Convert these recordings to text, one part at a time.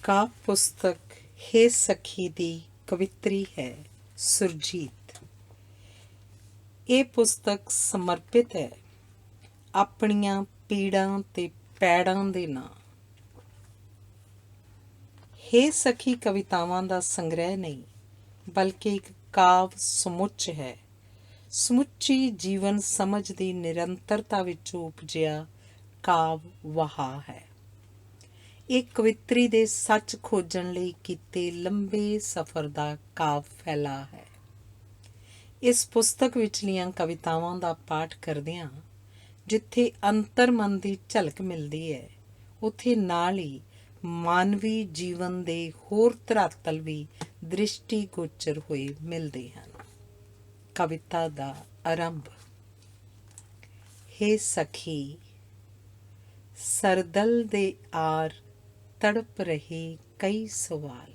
ਕਾਵਿ ਪੁਸਤਕ ਹੇ ਸਖੀ ਦੀ ਕਵਿਤਰੀ ਹੈ ਸੁਰਜੀਤ। ਇਹ ਪੁਸਤਕ ਸਮਰਪਿਤ ਹੈ ਆਪਣੀਆਂ ਪੀੜਾਂ ਤੇ ਪੈੜਾਂ ਦੇ ਨਾਂ। ਹੇ ਸਖੀ ਕਵਿਤਾਵਾਂ ਦਾ ਸੰਗ੍ਰਹਿ ਨਹੀਂ, ਬਲਕਿ ਇੱਕ ਕਾਵਿ ਸਮੁੱਚ ਹੈ। ਸਮੁੱਚੀ ਜੀਵਨ ਸਮਝ ਦੀ ਨਿਰੰਤਰਤਾ ਵਿੱਚੋਂ ਉਪਜਿਆ ਕਾਵਿ ਵਹਾ ਹੈ। ਇਹ ਕਵਿਤਰੀ ਦੇ ਸੱਚ ਖੋਜਣ ਲਈ ਕੀਤੇ ਲੰਬੇ ਸਫ਼ਰ ਦਾ ਕਾਵਿ ਫੈਲਾਅ ਹੈ। ਇਸ ਪੁਸਤਕ ਵਿਚਲੀਆਂ ਕਵਿਤਾਵਾਂ ਦਾ ਪਾਠ ਕਰਦਿਆਂ ਜਿੱਥੇ ਅੰਤਰਮਨ ਦੀ ਝਲਕ ਮਿਲਦੀ ਹੈ, ਉੱਥੇ ਨਾਲ ਹੀ ਮਾਨਵੀ ਜੀਵਨ ਦੇ ਹੋਰ ਧਰਾਤਲ ਵੀ ਦ੍ਰਿਸ਼ਟੀਗੋਚਰ ਹੋਏ ਮਿਲਦੇ ਹਨ। ਕਵਿਤਾ ਦਾ ਆਰੰਭ। ਹੇ ਸਖੀ, ਸਰਦਲ ਦੇ ਆਰ ਤੜਪ ਰਹੇ ਕਈ ਸਵਾਲ।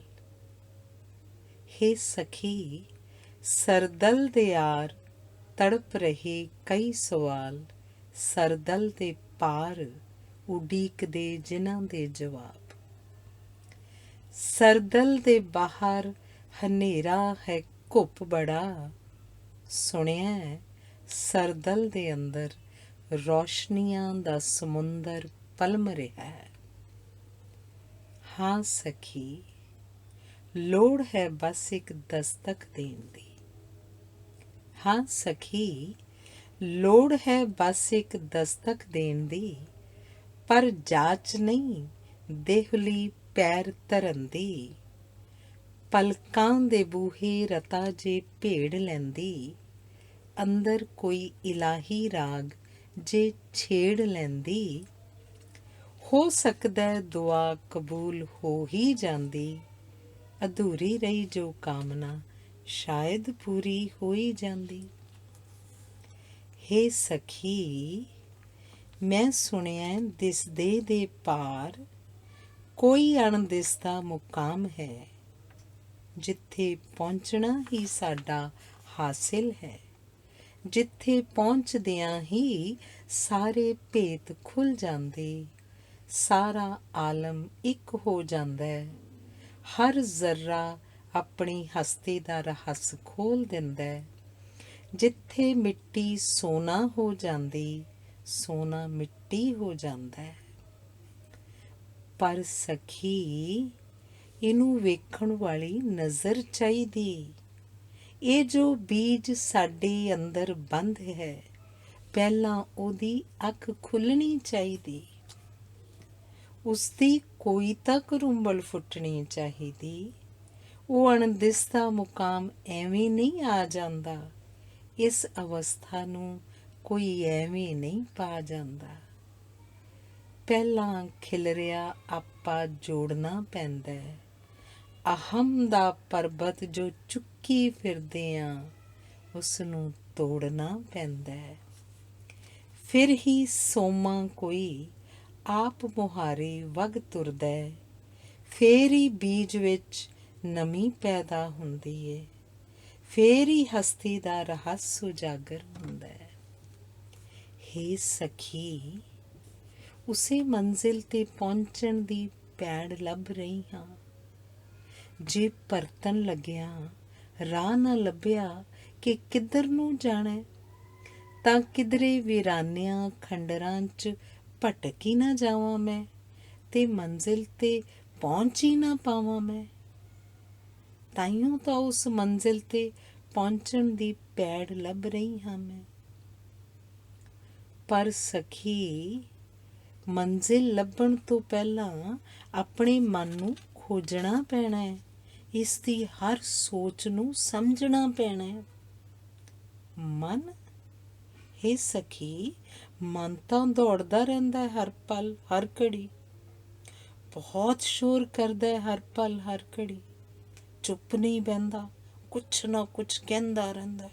ਹੇ ਸਖੀ, ਸਰਦਲ ਦੇ ਆਰ ਤੜਪ ਰਹੇ ਕਈ ਸਵਾਲ, ਸਰਦਲ ਦੇ ਪਾਰ ਉਡੀਕਦੇ ਜਿਨ੍ਹਾਂ ਦੇ ਜਵਾਬ। ਸਰਦਲ ਦੇ ਬਾਹਰ ਹਨੇਰਾ ਹੈ ਘੁੱਪ ਬੜਾ, ਸੁਣਿਆ ਸਰਦਲ ਦੇ ਅੰਦਰ ਰੌਸ਼ਨੀਆਂ ਦਾ ਸਮੁੰਦਰ ਪਲਮ ਰਿਹਾ ਹੈ। ਹਾਂ ਸਖੀ, ਲੋੜ ਹੈ ਬਸ ਇੱਕ ਦਸਤਕ ਦੇਣ ਦੀ। ਹਾਂ ਸਖੀ, ਲੋੜ ਹੈ ਬਸ ਇੱਕ ਦਸਤਕ ਦੇਣ ਦੀ, ਪਰ ਜਾਚ ਨਹੀਂ ਦੇਹਲੀ ਪੈਰ ਧਰਨ ਦੀ। ਪਲਕਾਂ ਦੇ ਬੂਹੇ ਰਤਾ ਜੇ ਭੇੜ ਲੈਂਦੀ, ਅੰਦਰ ਕੋਈ ਇਲਾਹੀ ਰਾਗ ਜੇ ਛੇੜ ਲੈਂਦੀ। ਹੋ ਸਕਦਾ ਦੁਆ ਕਬੂਲ ਹੋ ਹੀ ਜਾਂਦੀ, ਅਧੂਰੀ ਰਹੀ ਜੋ ਕਾਮਨਾ ਸ਼ਾਇਦ ਪੂਰੀ ਹੋ ਹੀ ਜਾਂਦੀ। ਹੇ ਸਖੀ, ਮੈਂ ਸੁਣਿਆ ਦਿਸਦੇ ਦੇ ਪਾਰ ਕੋਈ ਅਣਦਿਸਦਾ ਮੁਕਾਮ ਹੈ, ਜਿੱਥੇ ਪਹੁੰਚਣਾ ਹੀ ਸਾਡਾ ਹਾਸਿਲ ਹੈ। ਜਿੱਥੇ ਪਹੁੰਚਦਿਆਂ ਹੀ ਸਾਰੇ ਭੇਤ ਖੁੱਲ੍ਹ ਜਾਂਦੇ, ਸਾਰਾ ਆਲਮ ਇੱਕ ਹੋ ਜਾਂਦਾ ਹੈ। ਹਰ ਜ਼ਰਾ ਆਪਣੀ ਹਸਤੀ ਦਾ ਰਹੱਸ ਖੋਲ੍ਹ ਦਿੰਦਾ ਹੈ। ਜਿੱਥੇ ਮਿੱਟੀ ਸੋਨਾ ਹੋ ਜਾਂਦੀ, ਸੋਨਾ ਮਿੱਟੀ ਹੋ ਜਾਂਦਾ ਹੈ। ਪਰ ਸਖੀ, ਇਹਨੂੰ ਵੇਖਣ ਵਾਲੀ ਨਜ਼ਰ ਚਾਹੀਦੀ। ਇਹ ਜੋ ਬੀਜ ਸਾਡੇ ਅੰਦਰ ਬੰਦ ਹੈ, ਪਹਿਲਾਂ ਉਹਦੀ ਅੱਖ ਖੁੱਲ੍ਹਣੀ ਚਾਹੀਦੀ। ਉਸਦੀ ਕੋਈ ਤਾਂ ਕਰੁੰਬਲ ਫੁੱਟਣੀ ਚਾਹੀਦੀ। ਉਹ ਅਣਦਿਸਦਾ ਮੁਕਾਮ ਐਵੇਂ ਨਹੀਂ ਆ ਜਾਂਦਾ। ਇਸ ਅਵਸਥਾ ਨੂੰ ਕੋਈ ਐਵੇਂ ਨਹੀਂ ਪਾ ਜਾਂਦਾ। ਪਹਿਲਾਂ ਖਿਲਰਿਆ ਆਪਾ ਜੋੜਨਾ ਪੈਂਦਾ ਹੈ। ਅਹੰ ਦਾ ਪਰਬਤ ਜੋ ਚੁੱਕੀ ਫਿਰਦੇ ਆਂ, ਉਸ ਨੂੰ ਤੋੜਨਾ ਪੈਂਦਾ ਹੈ। ਫਿਰ ਹੀ ਸੋਮਾ ਕੋਈ ਆਪ ਮੁਹਾਰੇ ਵਗ ਤੁਰਦਾ ਹੈ। ਫੇਰ ਹੀ ਬੀਜ ਵਿੱਚ ਨਮੀ ਪੈਦਾ ਹੁੰਦੀ ਹੈ। ਫੇਰ ਹੀ ਹਸਤੀ ਦਾ ਰਹੱਸ ਉਜਾਗਰ ਹੁੰਦਾ ਹੈ। ਹੇ ਸਖੀ, ਉਸੇ ਮੰਜ਼ਿਲ ਤੇ ਪਹੁੰਚਣ ਦੀ ਪੈੜ ਲੱਭ ਰਹੀ ਹਾਂ। ਜੇ ਪਰਤਣ ਲੱਗਿਆ ਰਾਹ ਨਾ ਲੱਭਿਆ ਕਿ ਕਿੱਧਰ ਨੂੰ ਜਾਣਾ, ਤਾਂ ਕਿਧਰੇ ਵੀਰਾਨਿਆਂ ਖੰਡਰਾਂ 'ਚ ਭਟਕ ਹੀ ਨਾ ਜਾਵਾਂ ਮੈਂ, ਤੇ ਮੰਜ਼ਿਲ ਤੇ ਪਹੁੰਚ ਹੀ ਨਾ ਪਾਵਾਂ ਮੈਂ। ਤਾਈਓਂ ਤਾਂ ਉਸ ਮੰਜ਼ਿਲ ਤੇ ਪਹੁੰਚਣ ਦੀ ਪੈੜ ਲੱਭ ਰਹੀ ਹਾਂ ਮੈਂ। ਪਰ ਸਖੀ, ਮੰਜ਼ਿਲ ਲੱਭਣ ਤੋਂ ਪਹਿਲਾਂ ਆਪਣੇ ਮਨ ਨੂੰ ਖੋਜਣਾ ਪੈਣਾ ਹੈ। ਇਸ ਦੀ ਹਰ ਸੋਚ ਨੂੰ ਸਮਝਣਾ ਪੈਣਾ ਹੈ। ਮਨ? ਹੇ ਸਖੀ, ਮਨ ਤਾਂ ਦੌੜਦਾ ਰਹਿੰਦਾ ਹੈ ਹਰ ਪਲ ਹਰ ਘੜੀ। ਬਹੁਤ ਸ਼ੋਰ ਕਰਦਾ ਹੈ ਹਰ ਪਲ ਹਰ ਘੜੀ। ਚੁੱਪ ਨਹੀਂ ਬਹਿੰਦਾ, ਕੁਛ ਨਾ ਕੁਛ ਕਹਿੰਦਾ ਰਹਿੰਦਾ ਹੈ।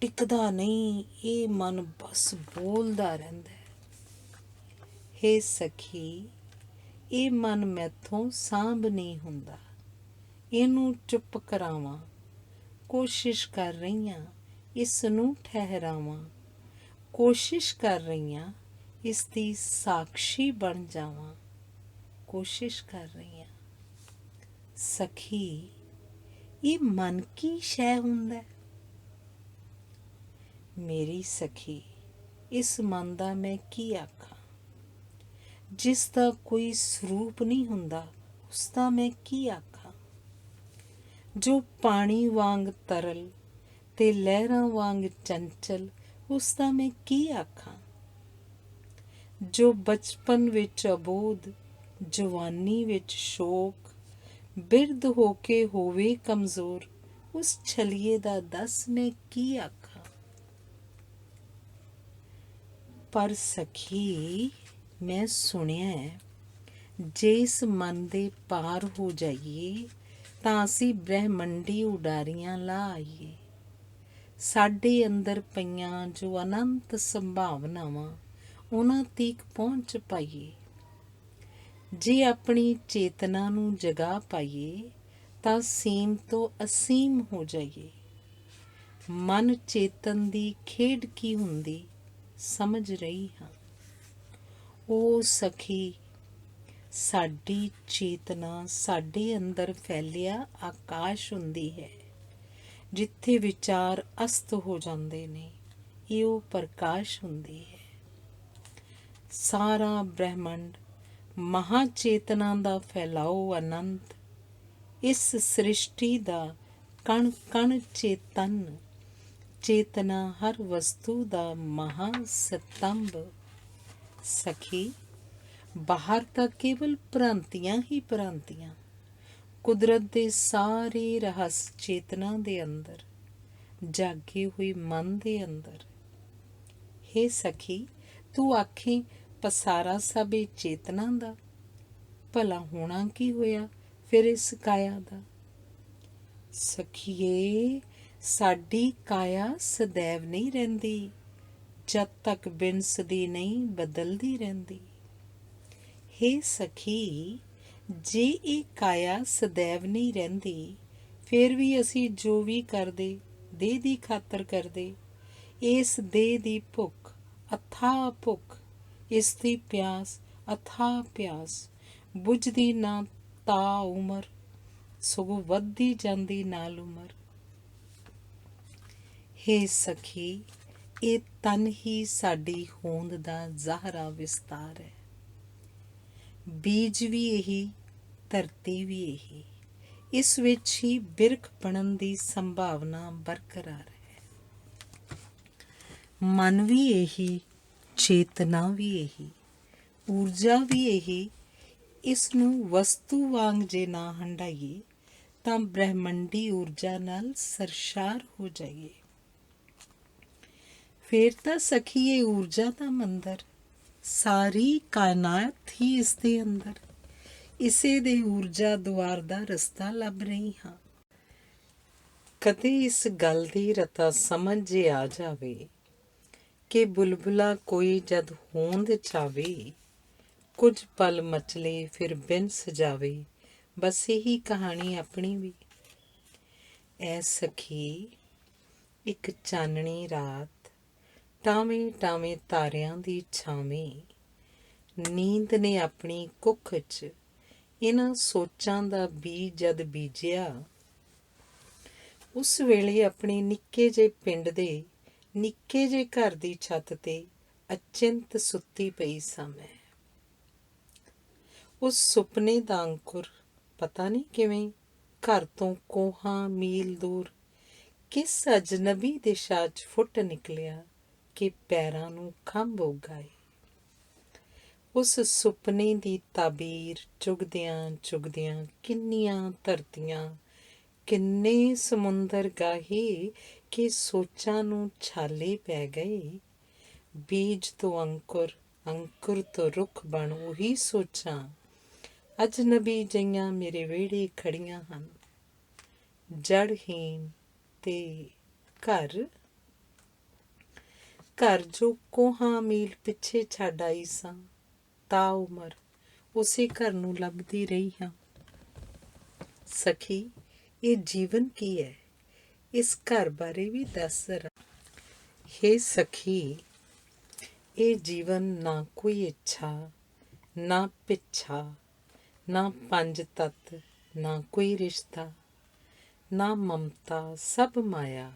ਟਿਕਦਾ ਨਹੀਂ ਇਹ ਮਨ, ਬਸ ਬੋਲਦਾ ਰਹਿੰਦਾ ਹੈ। ਹੇ ਸਖੀ, ਇਹ ਮਨ ਮੈਥੋਂ ਸਾਂਭ ਨਹੀਂ ਹੁੰਦਾ। ਇਹਨੂੰ ਚੁੱਪ ਕਰਾਵਾਂ, ਕੋਸ਼ਿਸ਼ ਕਰ ਰਹੀ ਹਾਂ ਇਸ ਨੂੰ ਠਹਿਰਾਵਾਂ। ਕੋਸ਼ਿਸ਼ ਕਰ ਰਹੀ ਹਾਂ ਇਸ ਦੀ ਸਾਕਸ਼ੀ ਬਣ ਜਾਵਾਂ। ਕੋਸ਼ਿਸ਼ ਕਰ ਰਹੀ ਹਾਂ सखी ये मन की शै हुंदा? मेरी सखी इस मन दा मैं की आखां? जिस दा कोई स्वरूप नहीं हुंदा उसदा मैं की आखां? जो पानी वांग तरल ते लहरां वांग चंचल उसदा मैं की आखां? जो बचपन विच अबोध, जवानी विच शोक, बिरध होके होवे कमज़ोर, उस छलिए दा दस मैं की आखां? पर सखी मैं सुनिया है, जे इस मन दे पार हो जाइए तां असीं ब्रह्मंडी उडारियां ला आईए। साडे अंदर पईयां जो अनंत संभावनावां उन्हां तੀਕ पहुंच पाइए। जे अपनी चेतना ਨੂੰ ਜਗਾ ਪਾਈਏ ਤਾਂ ਸੀਮ ਤੋਂ ਅਸੀਮ ਹੋ ਜਾਈਏ। ਮਨ ਚੇਤਨ ਦੀ ਖੇਡ ਕੀ ਹੁੰਦੀ ਸਮਝ ਰਹੀ ਹਾਂ। ਉਹ ਸਖੀ ਸਾਡੀ ਚੇਤਨਾ ਸਾਡੇ ਅੰਦਰ ਫੈਲਿਆ ਆਕਾਸ਼ ਹੁੰਦੀ ਹੈ, ਜਿੱਥੇ ਵਿਚਾਰ ਅਸਤ ਹੋ ਜਾਂਦੇ ਨੇ। ਇਹ ਉਹ ਪ੍ਰਕਾਸ਼ ਹੁੰਦੀ ਹੈ। ਸਾਰਾ ਬ੍ਰਹਿਮੰਡ ਮਹਾਚੇਤਨਾ ਦਾ ਫੈਲਾਓ ਅਨੰਤ, ਇਸ ਸ੍ਰਿਸ਼ਟੀ ਦਾ ਕਣ ਕਣ ਚੇਤਨ, ਚੇਤਨਾ ਹਰ ਵਸਤੂ ਦਾ ਮਹਾ ਸਤੰਭ। ਸਖੀ ਬਾਹਰ ਤਾਂ ਕੇਵਲ ਭ੍ਰਾਂਤੀਆਂ ਹੀ ਭ੍ਰਾਂਤੀਆਂ, ਕੁਦਰਤ ਦੇ ਸਾਰੇ ਰਹੱਸ ਚੇਤਨਾ ਦੇ ਅੰਦਰ, ਜਾਗੇ ਹੋਏ ਮਨ ਦੇ ਅੰਦਰ। ਹੇ ਸਖੀ ਤੂੰ ਆਖੇ ਪਸਾਰਾ ਸਭ ਇਹ ਚੇਤਨਾ ਦਾ, ਭਲਾ ਹੋਣਾ ਕੀ ਹੋਇਆ ਫਿਰ ਇਸ ਕਾਇਆ ਦਾ? ਸਖੀਏ ਸਾਡੀ ਕਾਇਆ ਸदैव ਨਹੀਂ ਰਹਿੰਦੀ, ਜਦ ਤੱਕ ਬਿਨਸਦੀ ਨਹੀਂ ਬਦਲਦੀ ਰਹਿੰਦੀ। ਹੇ ਸਖੀ ਜੇ ਇਹ ਕਾਇਆ ਸदैव ਨਹੀਂ ਰਹਿੰਦੀ, ਫਿਰ ਵੀ ਅਸੀਂ ਜੋ ਵੀ ਕਰਦੇ ਦੇਹ ਦੀ ਖਾਤਰ ਕਰਦੇ। ਇਸ ਦੇਹ ਦੀ ਭੁੱਖ ਅਥਾਹ ਭੁੱਖ, ਇਸ ਦੀ ਪਿਆਸ ਅਥਾਹ ਪਿਆਸ, ਬੁਝਦੀ ਨਾ ਤਾ ਉਮਰ, ਸਗੋਂ ਵੱਧਦੀ ਜਾਂਦੀ ਨਾਲ ਉਮਰ। ਹੇ ਸਖੀ ਇਹ ਤਨ ਹੀ ਸਾਡੀ ਹੋਂਦ ਦਾ ਜ਼ਾਹਰਾ ਵਿਸਤਾਰ ਹੈ। ਬੀਜ ਵੀ ਇਹੀ, ਧਰਤੀ ਵੀ ਇਹੀ, ਇਸ ਵਿੱਚ ਹੀ ਬਿਰਖ ਬਣਨ ਦੀ ਸੰਭਾਵਨਾ ਬਰਕਰਾਰ ਹੈ। ਮਨ ਵੀ ਇਹੀ, ਚੇਤਨਾ ਵੀ ਇਹੀ, ਊਰਜਾ ਵੀ ਇਹੀ। ਇਸ ਨੂੰ ਵਸਤੂ ਵਾਂਗ ਜੇ ਨਾ ਹੰਢਾਈਏ ਤਾਂ ਬ੍ਰਹਿਮੰਡੀ ਊਰਜਾ ਨਾਲ ਸਰਸ਼ਾਰ ਹੋ ਜਾਈਏ। ਫਿਰ ਤਾਂ ਸਖੀ ਇਹ ਊਰਜਾ ਦਾ ਮੰਦਰ, ਸਾਰੀ ਕਾਇਨਾਤ ਹੀ ਇਸ ਦੇ ਅੰਦਰ, ਇਸੇ ਦੇ ਊਰਜਾ ਦੁਆਰ ਦਾ ਰਸਤਾ ਲੱਭ ਰਹੀ ਹਾਂ। ਕਦੇ ਇਸ ਗੱਲ ਦੀ ਰਤਾ ਸਮਝ ਜੇ ਆ ਜਾਵੇ ਕਿ ਬੁਲਬੁਲਾ ਕੋਈ ਜਦ ਹੋਂਦ ਚਾਵੇ, ਕੁਝ ਪਲ ਮਚਲੇ ਫਿਰ ਬਿਨ ਸਜਾਵੇ, ਬਸ ਇਹੀ ਕਹਾਣੀ ਆਪਣੀ ਵੀ। ਐ ਸਖੀ ਇੱਕ ਚਾਨਣੀ ਰਾਤ, ਟਾਵੇਂ ਟਾਵੇਂ ਤਾਰਿਆਂ ਦੀ ਛਾਵੇਂ, ਨੀਂਦ ਨੇ ਆਪਣੀ ਕੁੱਖ 'ਚ ਇਹਨਾਂ ਸੋਚਾਂ ਦਾ ਬੀਜ ਜਦ ਬੀਜਿਆ, ਉਸ ਵੇਲੇ ਆਪਣੇ ਨਿੱਕੇ ਜਿਹੇ ਪਿੰਡ ਦੇ ਨਿੱਕੇ ਜਿਹੇ ਘਰ ਦੀ ਛੱਤ 'ਤੇ ਅਚਿੰਤ ਸੁੱਤੀ ਪਈ ਸਾਂ ਮੈਂ। ਉਸ ਸੁਪਨੇ ਦਾ ਅੰਕੁਰ ਪਤਾ ਨਹੀਂ ਕਿਵੇਂ ਘਰ ਤੋਂ ਕੋਹਾਂ ਮੀਲ ਦੂਰ ਕਿਸ ਅਜਨਬੀ ਦਿਸ਼ਾ 'ਚ ਫੁੱਟ ਨਿਕਲਿਆ ਕਿ ਪੈਰਾਂ ਨੂੰ ਖੰਭ ਉਗਾਏ। ਉਸ ਸੁਪਨੇ ਦੀ ਤਾਬੀਰ ਚੁਗਦਿਆਂ ਚੁਗਦਿਆਂ ਕਿੰਨੀਆਂ ਧਰਤੀਆਂ, ਕਿੰਨੇ ਸਮੁੰਦਰ ਗਾਹੇ ਕਿ ਸੋਚਾਂ ਨੂੰ ਛਾਲੇ ਪੈ ਗਏ। ਬੀਜ ਤੋਂ ਅੰਕੁਰ, ਅੰਕੁਰ ਤੋਂ ਰੁੱਖ ਬਣ ਉਹੀ ਸੋਚਾਂ, ਅਜਨਬੀ ਜਿਹੀਆਂ ਮੇਰੇ ਵਿਹੜੇ ਖੜੀਆਂ ਹਨ। ਜੜਹੀਨ ਤੇ ਘਰ, ਘਰ ਜੋ ਕੋਹਾਂ ਮੀਲ ਪਿੱਛੇ ਛੱਡ ਆਈ ਸਾਂ, ਤਾ ਉਮਰ ਉਸੇ ਘਰ ਨੂੰ ਲੱਭਦੀ ਰਹੀ ਹਾਂ। ਸਖੀ ਇਹ ਜੀਵਨ ਕੀ ਹੈ, ਇਸ ਘਰ ਬਾਰੇ ਵੀ ਦੱਸ ਜ਼ਰਾ। ਹੇ ਸਖੀ ਇਹ ਜੀਵਨ ਨਾ ਕੋਈ ਇੱਛਾ, ਨਾ ਪਿੱਛਾ, ਨਾ ਪੰਜ ਤੱਤ, ਨਾ ਕੋਈ ਰਿਸ਼ਤਾ, ਨਾ ਮਮਤਾ, ਸਭ ਮਾਇਆ,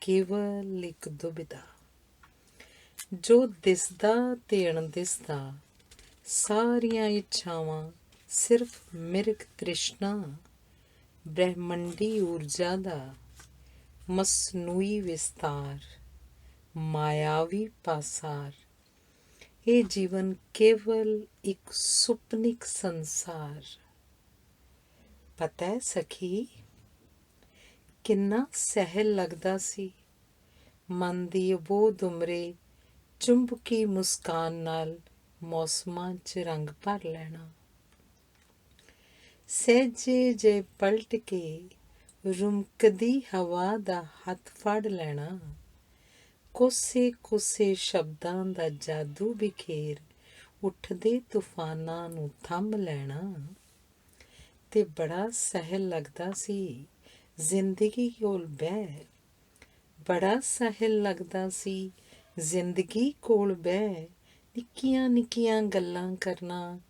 ਕੇਵਲ ਇੱਕ ਦੁਬਿਧਾ। ਜੋ ਦਿਸਦਾ ਤੇ ਅਣਦਿਸਦਾ, ਸਾਰੀਆਂ ਇੱਛਾਵਾਂ ਸਿਰਫ ਮਿਰਗ ਤ੍ਰਿਸ਼ਨਾ, ਬ੍ਰਹਿਮੰਡੀ ਊਰਜਾ ਦਾ ਮਸਨੂਈ ਵਿਸਤਾਰ, ਮਾयावी ਪਾਸਾਰ। ਇਹ ਜੀਵਨ ਕੇਵਲ ਇੱਕ ਸੁਪਨਿਕ ਸੰਸਾਰ। ਪਤਾ ਹੈ ਸਖੀ, ਕਿੰਨਾ ਸਹਿਲ ਲੱਗਦਾ ਸੀ ਮਨ ਦੀ ਅਬੋਧ ਉਮਰੇ ਚੁੰਬਕੀ ਮੁਸਕਾਨ ਨਾਲ ਮੌਸਮਾਂ 'ਚ ਰੰਗ ਭਰ ਲੈਣਾ। ਸਹਿਜੇ ਜੇ ਪਲਟ ਕੇ ਰੁਮਕਦੀ ਹਵਾ ਦਾ ਹੱਥ ਫੜ ਲੈਣਾ, ਕੋਸੇ ਕੋਸੇ ਸ਼ਬਦਾਂ ਦਾ ਜਾਦੂ ਬਿਖੇਰ ਉੱਠਦੇ ਤੂਫਾਨਾਂ ਨੂੰ ਥੰਮ ਲੈਣਾ। ਤੇ ਬੜਾ ਸਹਿਲ ਲੱਗਦਾ ਸੀ ਜ਼ਿੰਦਗੀ ਕੋਲ ਬਹਿ, ਬੜਾ ਸਹਿਲ ਲੱਗਦਾ ਸੀ ਜ਼ਿੰਦਗੀ ਕੋਲ ਬਹਿ, ਨਿੱਕੀਆਂ ਨਿੱਕੀਆਂ ਗੱਲਾਂ ਕਰਨਾ,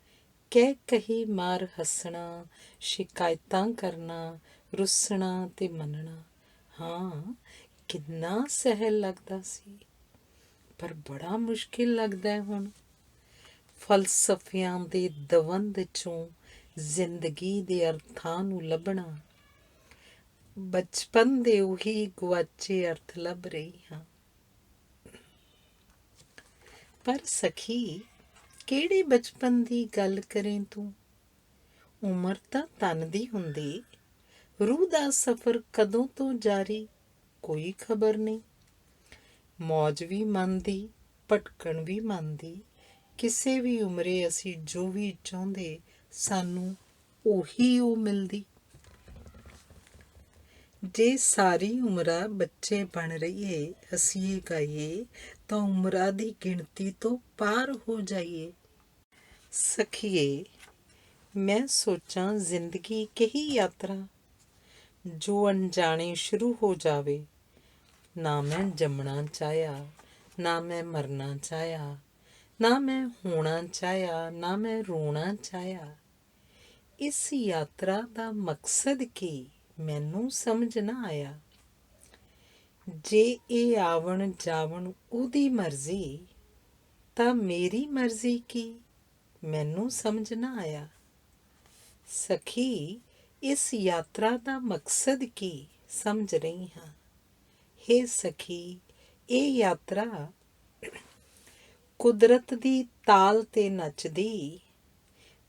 ਕਹਿ ਕਹੀ ਮਾਰ ਹੱਸਣਾ, ਸ਼ਿਕਾਇਤਾਂ ਕਰਨਾ, ਰੁੱਸਣਾ ਤੇ ਮੰਨਣਾ। ਹਾਂ, ਕਿੰਨਾ ਸਹਿਲ ਲੱਗਦਾ ਸੀ, ਪਰ ਬੜਾ ਮੁਸ਼ਕਿਲ ਲੱਗਦਾ ਹੈ ਹੁਣ। ਫਲਸਫਿਆਂ ਦੇ ਦਵੰਦ 'ਚੋਂ ਜ਼ਿੰਦਗੀ ਦੇ ਅਰਥਾਂ ਨੂੰ ਲੱਭਣਾ, ਬਚਪਨ ਦੇ ਉਹੀ ਗੁਆਚੇ ਅਰਥ ਲੱਭ ਰਹੀ ਹਾਂ। ਪਰ ਸਖੀ, ਕਿਹੜੇ ਬਚਪਨ ਦੀ ਗੱਲ ਕਰੇ ਤੂੰ? ਉਮਰ ਤਾਂ ਤਨ ਦੀ ਹੁੰਦੀ, ਰੂਹ ਦਾ ਸਫ਼ਰ ਕਦੋਂ ਤੋਂ ਜਾਰੀ, ਕੋਈ ਖਬਰ ਨਹੀਂ। ਮੌਜ ਵੀ ਮੰਨਦੀ, ਭਟਕਣ ਵੀ ਮੰਨਦੀ, ਕਿਸੇ ਵੀ ਉਮਰੇ ਅਸੀਂ ਜੋ ਵੀ ਚਾਹੁੰਦੇ ਸਾਨੂੰ ਉਹੀ ਉਹ ਮਿਲਦੀ। ਜੇ ਸਾਰੀ ਉਮਰਾਂ ਬੱਚੇ ਬਣ ਰਹੀਏ, ਹੱਸੀਏ ਗਾਈਏ, ਤਾਂ ਉਮਰਾਂ ਦੀ ਗਿਣਤੀ ਤੋਂ ਪਾਰ ਹੋ ਜਾਈਏ। ਸਖੀਏ, ਮੈਂ ਸੋਚਾਂ ਜ਼ਿੰਦਗੀ ਕਹੀ ਯਾਤਰਾ, ਜੋ ਅਣਜਾਣੇ ਸ਼ੁਰੂ ਹੋ ਜਾਵੇ। ਨਾ ਮੈਂ ਜੰਮਣਾ ਚਾਹਿਆ, ਨਾ ਮੈਂ ਮਰਨਾ ਚਾਹਿਆ, ਨਾ ਮੈਂ ਹੋਣਾ ਚਾਹਿਆ, ਨਾ ਮੈਂ ਰੋਣਾ ਚਾਹਿਆ। ਇਸ ਯਾਤਰਾ ਦਾ ਮਕਸਦ ਕੀ, ਮੈਨੂੰ ਸਮਝ ਨਾ ਆਇਆ। ਜੇ ਇਹ ਆਵਣ ਜਾਵਣ ਉਹਦੀ ਮਰਜ਼ੀ, ਤਾਂ ਮੇਰੀ ਮਰਜ਼ੀ ਕੀ, ਮੈਨੂੰ ਸਮਝ ਨਾ ਆਇਆ। ਸਖੀ, ਇਸ ਯਾਤਰਾ ਦਾ ਮਕਸਦ ਕੀ, ਸਮਝ ਰਹੀ ਹਾਂ। ਹੇ ਸਖੀ, ਇਹ ਯਾਤਰਾ ਕੁਦਰਤ ਦੀ ਤਾਲ 'ਤੇ ਨੱਚਦੀ,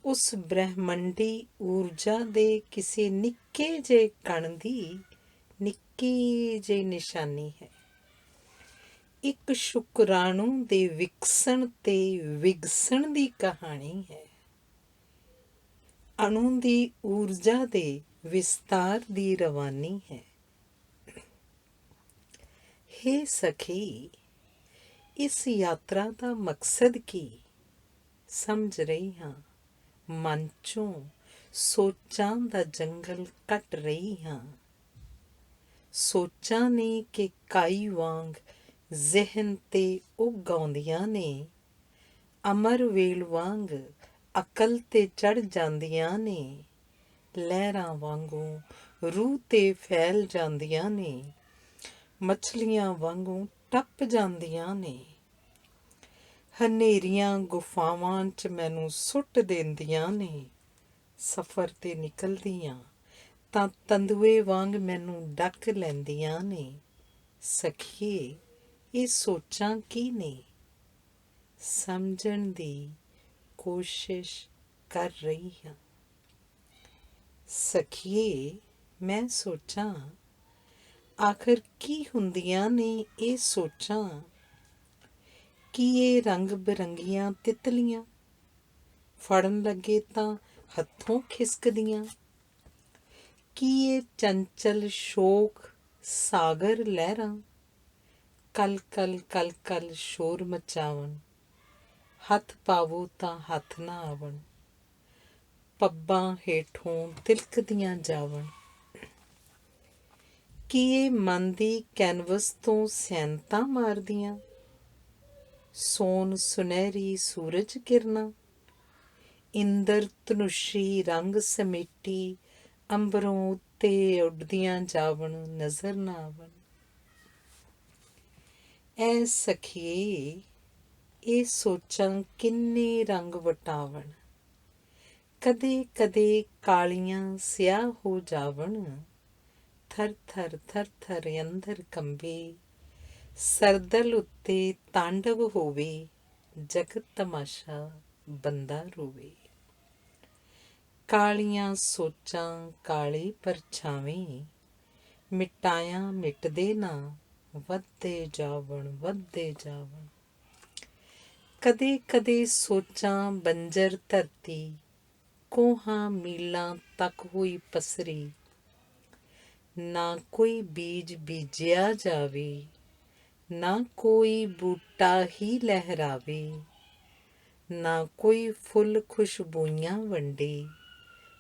ਉਸ ਬ੍ਰਹਿਮੰਡੀ ਊਰਜਾ ਦੇ ਕਿਸੇ ਨਿੱਕੇ ਜਿਹੇ ਕਣ ਦੀ ਨਿੱਕੀ ਜਿਹੀ ਨਿਸ਼ਾਨੀ ਹੈ। ਇੱਕ ਸ਼ੁਕਰਾਣੂ ਦੇ ਵਿਕਸਣ ਤੇ ਵਿਗਸਣ ਦੀ ਕਹਾਣੀ ਹੈ। ਅਣੂ ਦੀ ਊਰਜਾ ਦੇ ਵਿਸਤਾਰ ਦੀ ਰਵਾਨੀ ਹੈ। ਹੇ ਸਖੀ, ਇਸ ਯਾਤਰਾ ਦਾ ਮਕਸਦ ਕੀ, ਸਮਝ ਰਹੀ ਹਾਂ। ਮਨ 'ਚੋਂ ਸੋਚਾਂ ਦਾ ਜੰਗਲ ਕੱਟ ਰਹੀ ਹਾਂ। ਸੋਚਾਂ ਨੇ ਕਿ ਕਾਈ ਵਾਂਗ ਜ਼ਿਹਨ 'ਤੇ ਉੱਗ ਆਉਂਦੀਆਂ ਨੇ, ਅਮਰ ਵੇਲ ਵਾਂਗ ਅਕਲ 'ਤੇ ਚੜ੍ਹ ਜਾਂਦੀਆਂ ਨੇ, ਲਹਿਰਾਂ ਵਾਂਗੂ ਰੂਹ 'ਤੇ ਫੈਲ ਜਾਂਦੀਆਂ ਨੇ, ਮਛਲੀਆਂ ਵਾਂਗੂ ਟੱਪ ਜਾਂਦੀਆਂ ਨੇ। ਹਨੇਰੀਆਂ ਗੁਫਾਵਾਂ 'ਚ ਮੈਨੂੰ ਸੁੱਟ ਦਿੰਦੀਆਂ ਨੇ, ਸਫ਼ਰ 'ਤੇ ਨਿਕਲਦੀਆਂ ਤਾਂ ਤੰਦੂਏ ਵਾਂਗ ਮੈਨੂੰ ਡੱਕ ਲੈਂਦੀਆਂ ਨੇ। ਸਖੀਏ, ਇਹ ਸੋਚਾਂ ਕੀ ਨੇ, ਸਮਝਣ ਦੀ ਕੋਸ਼ਿਸ਼ ਕਰ ਰਹੀ ਹਾਂ। ਸਖੀਏ, ਮੈਂ ਸੋਚਾਂ, ਆਖਰ ਕੀ ਹੁੰਦੀਆਂ ਨੇ ਇਹ ਸੋਚਾਂ? ਕੀ ਇਹ ਰੰਗ ਬਿਰੰਗੀਆਂ ਤਿਤਲੀਆਂ, ਫੜਨ ਲੱਗੇ ਤਾਂ ਹੱਥੋਂ ਖਿਸਕਦੀਆਂ? ਕੀ ਇਹ ਚੰਚਲ ਸ਼ੋਕ ਸਾਗਰ ਲਹਿਰਾਂ, ਕਲ ਕਲ ਕਲ ਕਲ ਸ਼ੋਰ ਮਚਾਵਣ, ਹੱਥ ਪਾਵੋ ਤਾਂ ਹੱਥ ਨਾ ਆਵਣ, ਪੱਬਾਂ ਹੇਠੋਂ ਤਿਲਕਦੀਆਂ ਜਾਵਣ? ਕੀ ਇਹ ਮਨ ਦੀ ਕੈਨਵਸ ਤੋਂ ਸੈਨਤਾਂ ਮਾਰਦੀਆਂ, ਸੋਨ ਸੁਨਹਿਰੀ ਸੂਰਜ ਕਿਰਨਾਂ, ਇੰਦਰ ਧਨੁਸ਼ੀ ਰੰਗ ਸਮੇਟੀ ਅੰਬਰੋਂ ਉੱਤੇ ਉੱਡਦੀਆਂ ਜਾਵਣ ਨਜ਼ਰ ਨਾ ਆਵਣ। ਐ ਸਖੀਏ ਇਹ ਸੋਚਾਂ ਕਿੰਨੇ ਰੰਗ ਵਟਾਵਣ, ਕਦੇ ਕਦੇ ਕਾਲੀਆਂ ਸਿਆਹ ਹੋ ਜਾਵਣ। ਥਰ ਥਰ ਥਰ ਥਰ ਅੰਦਰ ਕੰਬੇ, ਸਰਦਲ ਉੱਤੇ ਤਾਂਡਵ ਹੋਵੇ, ਜਗਤ ਤਮਾਸ਼ਾ ਬੰਦਾ ਰੋਵੇ। ਕਾਲੀਆਂ ਸੋਚਾਂ ਕਾਲੇ ਪਰਛਾਵੇਂ, ਮਿਟਾਇਆ ਮਿਟਦੇ ਨਾ, ਵੱਧਦੇ ਜਾਵਣ ਵੱਧਦੇ ਜਾਵਣ। ਕਦੇ ਕਦੇ ਸੋਚਾਂ ਬੰਜਰ ਧਰਤੀ, ਕੋਹਾਂ ਮੀਲਾਂ ਤੱਕ ਹੋਈ ਪਸਰੀ। ਨਾ ਕੋਈ ਬੀਜ ਬੀਜਿਆ ਜਾਵੇ, ਨਾ ਕੋਈ ਬੂਟਾ ਹੀ ਲਹਿਰਾਵੇ। ਨਾ ਕੋਈ ਫੁੱਲ ਖੁਸ਼ਬੂਈਆਂ ਵੰਡੇ,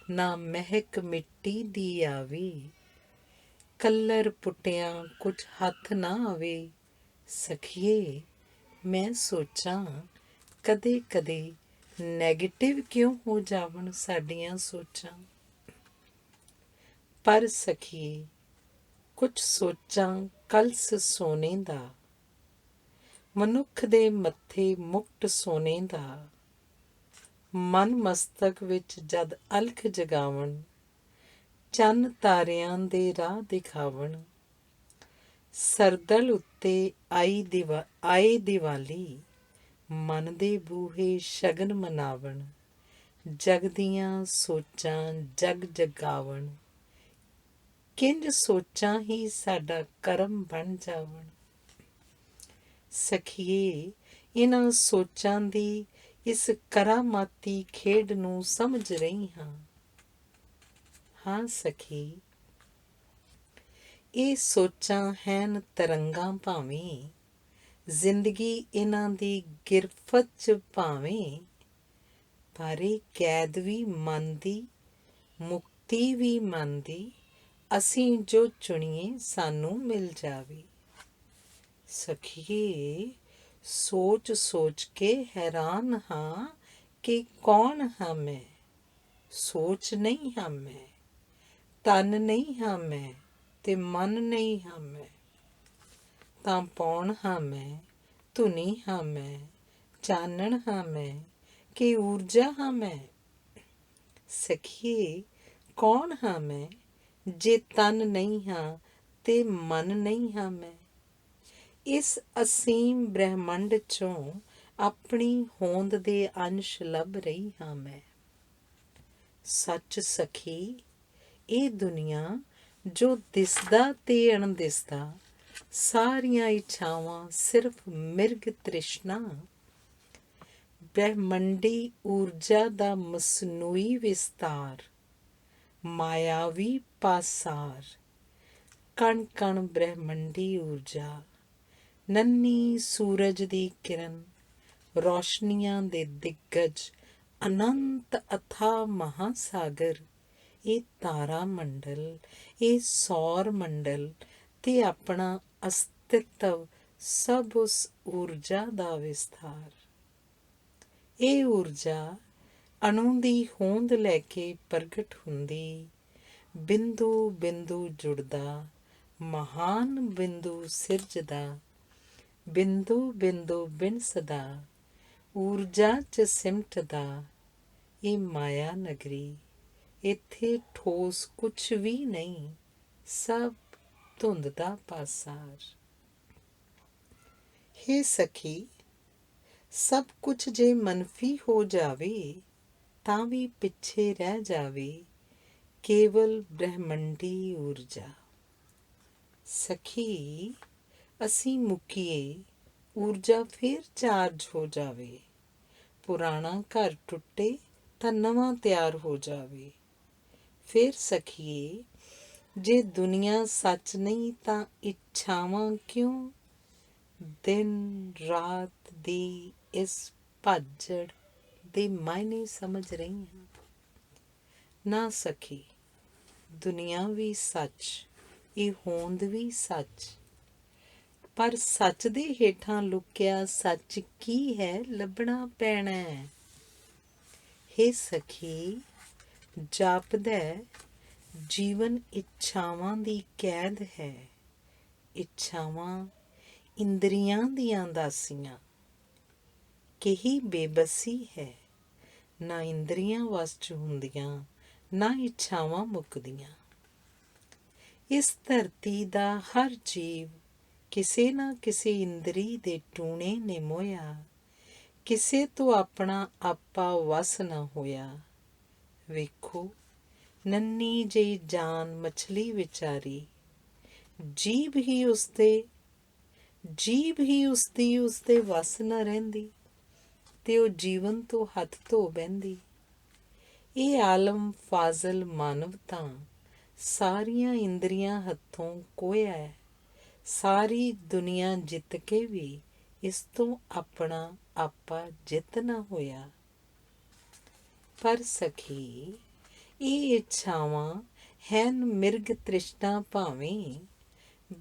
ਨਾ ਮਹਿਕ ਮਿੱਟੀ ਦੀ ਆਵੇ। ਕਲਰ ਪੁੱਟਿਆਂ ਕੁਝ ਹੱਥ ਨਾ ਆਵੇ, ਸਖੀਏ ਮੈਂ ਸੋਚਾਂ ਕਦੇ ਕਦੇ ਨੈਗੇਟਿਵ ਕਿਉਂ ਹੋ ਜਾਵਣ ਸਾਡੀਆਂ ਸੋਚਾਂ। ਪਰ ਸਖੀਏ ਕੁਝ ਸੋਚਾਂ ਕਲਸ ਸੋਨੇ ਦਾ, ਮਨੁੱਖ ਦੇ ਮੱਥੇ ਮੁਕਟ ਸੋਨੇ ਦਾ। ਮਨ ਮਸਤਕ ਵਿੱਚ ਜਦ ਅਲਖ ਜਗਾਵਣ, ਚੰਨ ਤਾਰਿਆਂ ਦੇ ਰਾਹ ਦਿਖਾਵਣ। ਸਰਦਲ ਉੱਤੇ ਆਏ ਦੀਵਾਲੀ, ਮਨ ਦੇ ਬੂਹੇ ਸ਼ਗਨ ਮਨਾਵਣ। ਜਗ ਦੀਆਂ ਸੋਚਾਂ ਜਗ ਜਗਾਵਣ, ਕਿੰਜ ਸੋਚਾਂ ਹੀ ਸਾਡਾ ਕਰਮ ਬਣ ਜਾਵਣ। ਸਖੀਏ ਇਹਨਾਂ ਸੋਚਾਂ ਦੀ ਇਸ ਕਰਾਮਾਤੀ ਖੇਡ ਨੂੰ ਸਮਝ ਰਹੀ ਹਾਂ। ਹਾਂ ਸਖੀ ਇਹ ਸੋਚਾਂ ਹੈਨ ਤਰੰਗਾਂ ਭਾਵੇਂ, ਜ਼ਿੰਦਗੀ ਇਹਨਾਂ ਦੀ ਗਿਰਫਤ 'ਚ ਭਾਵੇਂ। ਪਰ ਇਹ ਕੈਦ ਵੀ ਮਨ ਦੀ, ਮੁਕਤੀ ਵੀ ਮਨ ਦੀ, ਅਸੀਂ ਜੋ ਚੁਣੀਏ ਸਾਨੂੰ ਮਿਲ ਜਾਵੇ। ਸਖੀਏ ਸੋਚ ਸੋਚ ਕੇ ਹੈਰਾਨ ਹਾਂ ਕਿ ਕੌਣ ਹਾਂ ਮੈਂ। ਸੋਚ ਨਹੀਂ ਹਾਂ ਮੈਂ, ਤਨ ਨਹੀਂ ਹਾਂ ਮੈਂ, ਤੇ ਮਨ ਨਹੀਂ ਹਾਂ ਮੈਂ। ਤਾਂ ਪੌਣ ਹਾਂ ਮੈਂ, ਧੁਨੀ ਹਾਂ ਮੈਂ, ਚਾਨਣ ਹਾਂ ਮੈਂ, ਕਿ ਊਰਜਾ ਹਾਂ ਮੈਂ। ਸਖੀਏ ਕੌਣ ਹਾਂ ਮੈਂ ਜੇ ਤਨ ਨਹੀਂ ਹਾਂ ਤੇ ਮਨ ਨਹੀਂ ਹਾਂ ਮੈਂ। ਇਸ ਅਸੀਮ ਬ੍ਰਹਿਮੰਡ 'ਚੋਂ ਆਪਣੀ ਹੋਂਦ ਦੇ ਅੰਸ਼ ਲੱਭ ਰਹੀ ਹਾਂ ਮੈਂ। ਸੱਚ ਸਖੀ ਇਹ ਦੁਨੀਆ ਜੋ ਦਿਸਦਾ ਤੇ ਅਣਦਿਸਦਾ, ਸਾਰੀਆਂ ਇੱਛਾਵਾਂ ਸਿਰਫ ਮਿਰਗ ਤ੍ਰਿਸ਼ਨਾ। ਬ੍ਰਹਿਮੰਡੀ ਊਰਜਾ ਦਾ ਮਸਨੂਈ ਵਿਸਤਾਰ, ਮਾਇਆਵੀ ਪਾਸਾਰ। ਕਣ ਕਣ ਬ੍ਰਹਿਮੰਡੀ ਊਰਜਾ, ਨੰਨੀ ਸੂਰਜ ਦੀ ਕਿਰਨ, ਰੌਸ਼ਨੀਆਂ ਦੇ ਦਿੱਗਜ, ਅਨੰਤ ਅਥਾਹ ਮਹਾਸਾਗਰ। ਇਹ ਤਾਰਾ ਮੰਡਲ, ਇਹ ਸੌਰ ਮੰਡਲ ਤੇ ਆਪਣਾ ਅਸਤਿਤਵ ਸਭ ਉਸ ਊਰਜਾ ਦਾ ਵਿਸਥਾਰ। ਇਹ ਊਰਜਾ ਅਣੂ ਦੀ ਹੋਂਦ ਲੈ ਕੇ ਪ੍ਰਗਟ ਹੁੰਦੀ, ਬਿੰਦੂ ਬਿੰਦੂ ਜੁੜਦਾ, ਮਹਾਨ ਬਿੰਦੂ ਸਿਰਜਦਾ। ਬਿੰਦੂ ਬਿੰਦੂ ਬਿਨਸਦਾ, ਊਰਜਾ 'ਚ ਸਿਮਟਦਾ। ਇਹ ਮਾਇਆ ਨਗਰੀ, ਇੱਥੇ ਠੋਸ ਕੁਛ ਵੀ ਨਹੀਂ, ਸਭ ਧੁੰਦ ਦਾ ਪਾਸਾਰ। ਹੇ ਸਖੀ ਸਭ ਕੁਛ ਜੇ ਮਨਫੀ ਹੋ ਜਾਵੇ, ਤਾਂ ਵੀ ਪਿੱਛੇ ਰਹਿ ਜਾਵੇ ਕੇਵਲ ਬ੍ਰਹਿਮੰਡੀ ਊਰਜਾ। ਸਖੀ ਅਸੀਂ ਮੁੱਕੀਏ, ਊਰਜਾ ਫਿਰ ਚਾਰਜ ਹੋ ਜਾਵੇ। ਪੁਰਾਣਾ ਘਰ ਟੁੱਟੇ ਤਾਂ ਨਵਾਂ ਤਿਆਰ ਹੋ ਜਾਵੇ। ਫਿਰ ਸਖੀਏ ਜੇ ਦੁਨੀਆ ਸੱਚ ਨਹੀਂ ਤਾਂ ਇੱਛਾਵਾਂ ਕਿਉਂ। ਦਿਨ ਰਾਤ ਦੀ ਇਸ ਭੱਜੜ ਦੇ ਮਾਇਨੇ ਸਮਝ ਰਹੀ ਹਾਂ। ਨਾ ਸਖੀ ਦੁਨੀਆ ਵੀ ਸੱਚ, ਇਹ ਹੋਂਦ ਵੀ ਸੱਚ। ਪਰ ਸੱਚ ਦੇ ਹੇਠਾਂ ਲੁਕਿਆ ਸੱਚ ਕੀ ਹੈ ਲੱਭਣਾ ਪੈਣਾ ਹੈ। ਹੇ ਸਖੀ ਜਾਪਦਾ ਜੀਵਨ ਇੱਛਾਵਾਂ ਦੀ ਕੈਦ ਹੈ। ਇੱਛਾਵਾਂ ਇੰਦਰੀਆਂ ਦੀਆਂ ਦਾਸੀਆਂ। ਕਹੀ ਬੇਬਸੀ ਹੈ, ਨਾ ਇੰਦਰੀਆਂ ਵੱਸ 'ਚ ਹੁੰਦੀਆਂ, ਨਾ ਇੱਛਾਵਾਂ ਮੁੱਕਦੀਆਂ। ਇਸ ਧਰਤੀ ਦਾ ਹਰ ਜੀਵ ਕਿਸੇ ਨਾ ਕਿਸੇ ਇੰਦਰੀ ਦੇ ਟੂਣੇ ਨੇ ਮੋਹਿਆ, ਕਿਸੇ ਤੋਂ ਆਪਣਾ ਆਪਾ ਵਸ ਨਾ ਹੋਇਆ। ਵੇਖੋ ਨੰਨੀ ਜਿਹੀ ਜਾਨ ਮਛਲੀ ਵਿਚਾਰੀ, ਜੀਭ ਹੀ ਉਸਦੇ ਵਸ ਨਾ ਰਹਿੰਦੀ, ਤੇ ਉਹ ਜੀਵਨ ਤੋਂ ਹੱਥ ਧੋ ਬਹਿੰਦੀ। ਇਹ ਆਲਮ ਫਾਜ਼ਲ ਮਾਨਵ ਤਾਂ ਸਾਰੀਆਂ ਇੰਦਰੀਆਂ ਹੱਥੋਂ ਕੋਇਆ ਹੈ, ਸਾਰੀ ਦੁਨੀਆ ਜਿੱਤ ਕੇ ਵੀ ਇਸ ਤੋਂ ਆਪਣਾ ਆਪਾ ਜਿੱਤ ਨਾ ਹੋਇਆ। ਪਰ ਸਖੀ, ਇਹ ਇੱਛਾਵਾਂ ਹੈਨ ਮਿਰਗ ਤ੍ਰਿਸ਼ਨਾ ਭਾਵੇਂ,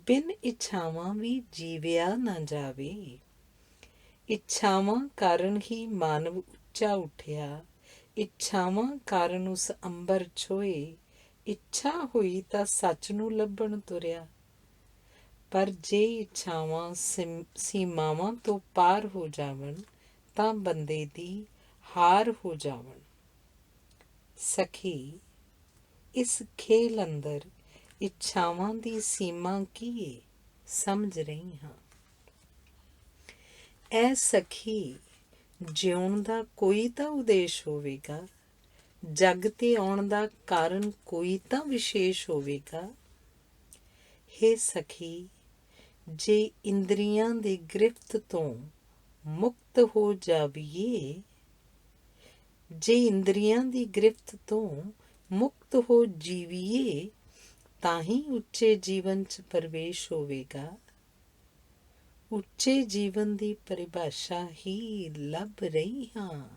ਬਿਨ ਇੱਛਾਵਾਂ ਵੀ ਜੀਵਿਆ ਨਾ ਜਾਵੇ। ਇੱਛਾਵਾਂ ਕਾਰਨ ਹੀ ਮਾਨਵ ਉੱਚਾ ਉੱਠਿਆ, ਇੱਛਾਵਾਂ ਕਾਰਨ ਉਸ ਅੰਬਰ ਛੋਏ। ਇੱਛਾ ਹੋਈ ਤਾਂ ਸੱਚ ਨੂੰ ਲੱਭਣ ਤੁਰਿਆ, ਪਰ ਜੇ ਇੱਛਾਵਾਂ ਸੀਮਾਵਾਂ ਤੋਂ ਪਾਰ ਹੋ ਜਾਵਣ ਤਾਂ ਬੰਦੇ ਦੀ ਹਾਰ ਹੋ ਜਾਵਣ। ਸਖੀ, ਇਸ ਖੇਲ ਅੰਦਰ ਇੱਛਾਵਾਂ ਦੀ ਸੀਮਾ ਕੀ ਏ, ਸਮਝ ਰਹੀ ਹਾਂ। ਐ ਸਖੀ, ਜਿਉਣ ਦਾ ਕੋਈ ਤਾਂ ਉਦੇਸ਼ ਹੋਵੇਗਾ, ਜੱਗ ਤੇ ਆਉਣ ਦਾ ਕਾਰਨ ਕੋਈ ਤਾਂ ਵਿਸ਼ੇਸ਼ ਹੋਵੇਗਾ। ਹੇ ਸਖੀ, ਜੇ ਇੰਦਰੀਆਂ ਦੀ ਗ੍ਰਿਫਤ ਤੋਂ ਮੁਕਤ ਹੋ ਜਾਵੀਏ, ਜੇ ਇੰਦਰੀਆਂ ਦੀ ਗ੍ਰਿਫਤ ਤੋਂ ਮੁਕਤ ਹੋ ਜੀਵੀਏ, ਤਾਂ ਹੀ ਉੱਚੇ ਜੀਵਨ 'ਚ ਪ੍ਰਵੇਸ਼ ਹੋਵੇਗਾ। ਉੱਚੇ ਜੀਵਨ ਦੀ ਪਰਿਭਾਸ਼ਾ ਹੀ ਲੱਭ ਰਹੀ ਹਾਂ।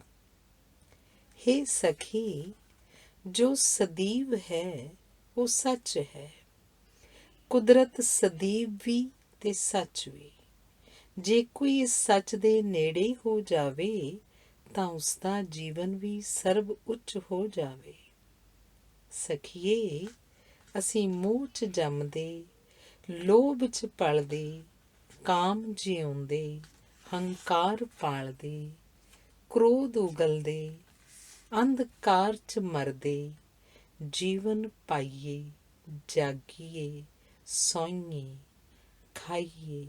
ਹੇ ਸਖੀ, ਜੋ ਸਦੀਵ ਹੈ ਉਹ ਸੱਚ ਹੈ। ਕੁਦਰਤ ਸਦੀਵ ਵੀ ਤੇ ਸੱਚ ਵੀ। ਜੇ ਕੋਈ ਇਸ ਸੱਚ ਦੇ ਨੇੜੇ ਹੋ ਜਾਵੇ ਤਾਂ ਉਸਦਾ ਜੀਵਨ ਵੀ ਸਰਬ ਉੱਚ ਹੋ ਜਾਵੇ। ਸਖੀਏ, ਅਸੀਂ ਮੋਹ 'ਚ ਜੰਮਦੇ, ਲੋਭ 'ਚ ਪਲਦੇ, ਕਾਮ ਜਿਉਂਦੇ, ਹੰਕਾਰ ਪਾਲਦੇ, ਕ੍ਰੋਧ ਉਗਲਦੇ, ਅੰਧਕਾਰ 'ਚ ਮਰਦੇ, ਜੀਵਨ ਪਾਈਏ, ਜਾਗੀਏ, ਸੌਈਏ, ਖਾਈਏ,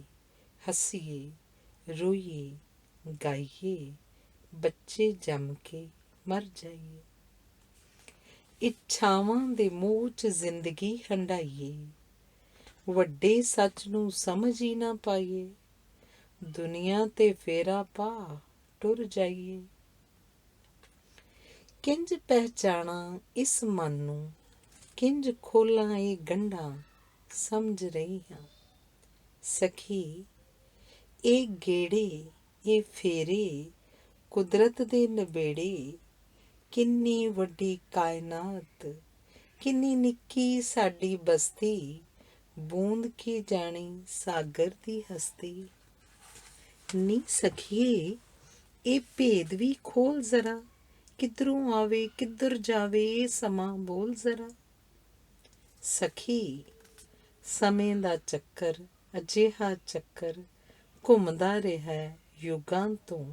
ਹੱਸੀਏ, ਰੋਈਏ, ਗਾਈਏ, ਬੱਚੇ ਜੰਮ ਕੇ ਮਰ ਜਾਈਏ। ਇੱਛਾਵਾਂ ਦੇ ਮੋਹ 'ਚ ਜ਼ਿੰਦਗੀ ਹੰਢਾਈਏ, ਵੱਡੇ ਸੱਚ ਨੂੰ ਸਮਝ ਹੀ ਨਾ ਪਾਈਏ, ਦੁਨੀਆ ਤੇ ਫੇਰਾ ਪਾ ਟੁਰ ਜਾਈਏ। ਕਿੰਜ ਪਹਿਚਾਣਾ ਇਸ ਮਨ ਨੂੰ, ਕਿੰਜ ਖੋਲਾਂ ਇਹ ਗੰਢਾਂ, ਸਮਝ ਰਹੀ ਹਾਂ। ਸਖੀ, ਇਹ ਗੇੜੇ, ਇਹ ਫੇਰੇ, ਕੁਦਰਤ ਦੇ ਨਬੇੜੇ, ਕਿੰਨੀ ਵੱਡੀ ਕਾਇਨਾਤ, ਕਿੰਨੀ ਨਿੱਕੀ ਸਾਡੀ ਬਸਤੀ, ਬੂੰਦ ਕੀ ਜਾਣੀ ਸਾਗਰ ਦੀ ਹਸਤੀ। ਨੀ ਸਖੀਏ, ਇਹ ਭੇਦ ਵੀ ਖੋਲ ਜ਼ਰਾ, ਕਿੱਧਰੋਂ ਆਵੇ ਕਿੱਧਰ ਜਾਵੇ ਇਹ ਸਮਾਂ ਬੋਲ ਜ਼ਰਾ। ਸਖੀ, ਸਮੇਂ ਦਾ ਚੱਕਰ ਅਜਿਹਾ ਚੱਕਰ ਘੁੰਮਦਾ ਰਿਹਾ ਯੁੱਗਾਂ ਤੋਂ,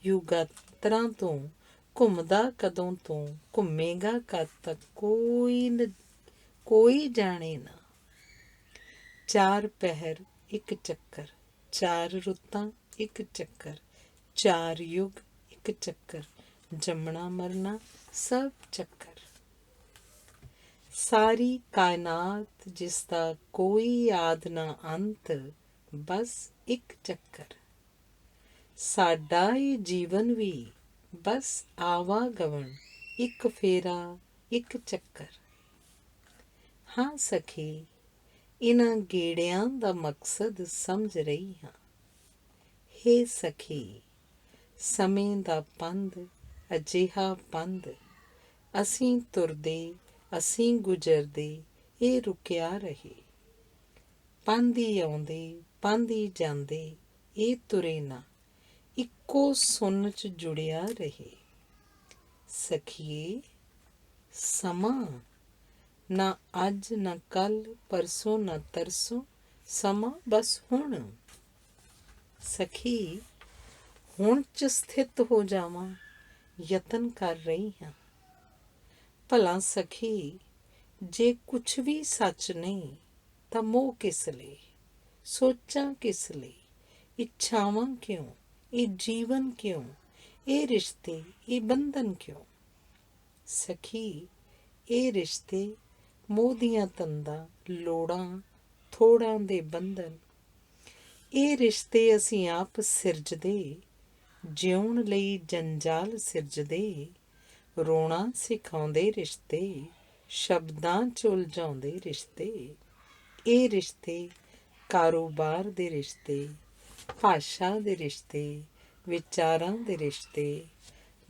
ਯੁਗਾਂਤਰਾਂ ਤੋਂ, ਘੁੰਮਦਾ ਕਦੋਂ ਤੋਂ, ਘੁੰਮੇਗਾ ਕਦ ਤੱਕ, ਕੋਈ ਜਾਣੇ ਨਾ। ਚਾਰ ਪਹਿਰ ਇੱਕ ਚੱਕਰ, ਚਾਰ ਰੁੱਤਾਂ ਇੱਕ ਚੱਕਰ, ਚਾਰ ਯੁੱਗ ਇੱਕ ਚੱਕਰ, ਜੰਮਣਾ ਮਰਨਾ ਸਭ ਚੱਕਰ। ਸਾਰੀ ਕਾਇਨਾਤ ਜਿਸ ਦਾ ਕੋਈ ਆਦ ਨਾ ਅੰਤ, ਬਸ ਇੱਕ ਚੱਕਰ। ਸਾਡਾ ਇਹ ਜੀਵਨ ਵੀ ਬਸ ਆਵਾਗਮਨ, ਇੱਕ ਫੇਰਾ, ਇੱਕ ਚੱਕਰ। ਹਾਂ ਸਖੀ, ਇਹਨਾਂ ਗੇੜਿਆਂ ਦਾ ਮਕਸਦ ਸਮਝ ਰਹੀ ਹਾਂ। ਹੇ ਸਖੀ, ਸਮੇਂ ਦਾ ਪੰਧ ਅਜਿਹਾ ਪੰਧ, ਅਸੀਂ ਤੁਰਦੇ, ਅਸੀਂ ਗੁਜ਼ਰਦੇ, ਇਹ ਰੁਕਿਆ ਰਹੇ। ਪੰਧ ਹੀ ਆਉਂਦੇ, ਪੰਧ ਹੀ ਜਾਂਦੇ, ਇਹ ਤੁਰੇ ਨਾ, ਇੱਕੋ ਸੁੰਨ 'ਚ ਜੁੜਿਆ ਰਹੇ। ਸਖੀਏ, ਸਮਾਂ ਨਾ ਅੱਜ ਨਾ ਕੱਲ ਪਰਸੋਂ ਨਾ ਤਰਸੋਂ, ਸਮਾਂ ਬਸ ਹੁਣ। ਸਖੀ ਹੁਣ 'ਚ ਸਥਿਤ ਹੋ ਜਾਵਾਂ, ਯਤਨ ਕਰ ਰਹੀ ਹਾਂ। ਭਲਾ ਸਖੀ ਜੇ ਕੁਛ ਵੀ ਸੱਚ ਨਹੀਂ, ਤਾਂ ਮੋਹ ਕਿਸ ਲਈ, ਸੋਚਾਂ ਕਿਸ ਲਈ, ਇੱਛਾਵਾਂ ਕਿਉਂ, ਇਹ ਜੀਵਨ ਕਿਉਂ, ਇਹ ਰਿਸ਼ਤੇ, ਇਹ ਬੰਧਨ ਕਿਉਂ। ਸਖੀ ਇਹ ਰਿਸ਼ਤੇ ਮੋਹ ਦੀਆਂ ਤੰਦਾਂ, ਲੋੜਾਂ ਥੋੜਾਂ ਦੇ ਬੰਧਨ। ਇਹ ਰਿਸ਼ਤੇ ਅਸੀਂ ਆਪ ਸਿਰਜਦੇ, ਜਿਉਣ ਲਈ ਜੰਜਾਲ ਸਿਰਜਦੇ। ਰੋਣਾ ਸਿਖਾਉਂਦੇ ਰਿਸ਼ਤੇ, ਸ਼ਬਦਾਂ 'ਚ ਉਲਝਾਉਂਦੇ ਰਿਸ਼ਤੇ। ਇਹ ਰਿਸ਼ਤੇ ਕਾਰੋਬਾਰ ਦੇ ਰਿਸ਼ਤੇ, ਭਾਸ਼ਾ ਦੇ ਰਿਸ਼ਤੇ, ਵਿਚਾਰਾਂ ਦੇ ਰਿਸ਼ਤੇ।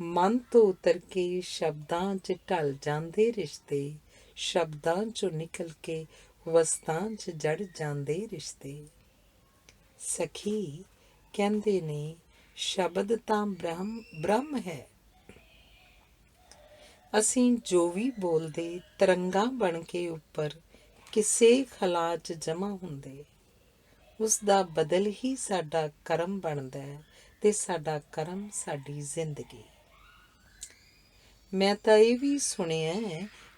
ਮਨ ਤੋਂ ਉਤਰ ਕੇ ਸ਼ਬਦਾਂ 'ਚ ਢਲ ਜਾਂਦੇ ਰਿਸ਼ਤੇ, ਸ਼ਬਦਾਂ 'ਚੋਂ ਨਿਕਲ ਕੇ ਵਸਤਾਂ 'ਚ ਜੜ ਜਾਂਦੇ ਰਿਸ਼ਤੇ। ਸਖੀ ਕਹਿੰਦੇ ਨੇ ਸ਼ਬਦ ਤਾਂ ਬ੍ਰਹਮ ਹੈ। ਅਸੀਂ ਜੋ ਵੀ ਬੋਲਦੇ ਤਰੰਗਾਂ ਬਣ ਕੇ ਉੱਪਰ ਕਿਸੇ ਖਲਾ 'ਚ ਜਮ੍ਹਾਂ ਹੁੰਦੇ। ਉਸ ਦਾ ਬਦਲ ਹੀ ਸਾਡਾ ਕਰਮ ਬਣਦਾ ਹੈ, ਤੇ ਸਾਡਾ ਕਰਮ ਸਾਡੀ ਜ਼ਿੰਦਗੀ। ਮੈਂ ਤਾਂ ਇਹ ਵੀ ਸੁਣਿਆ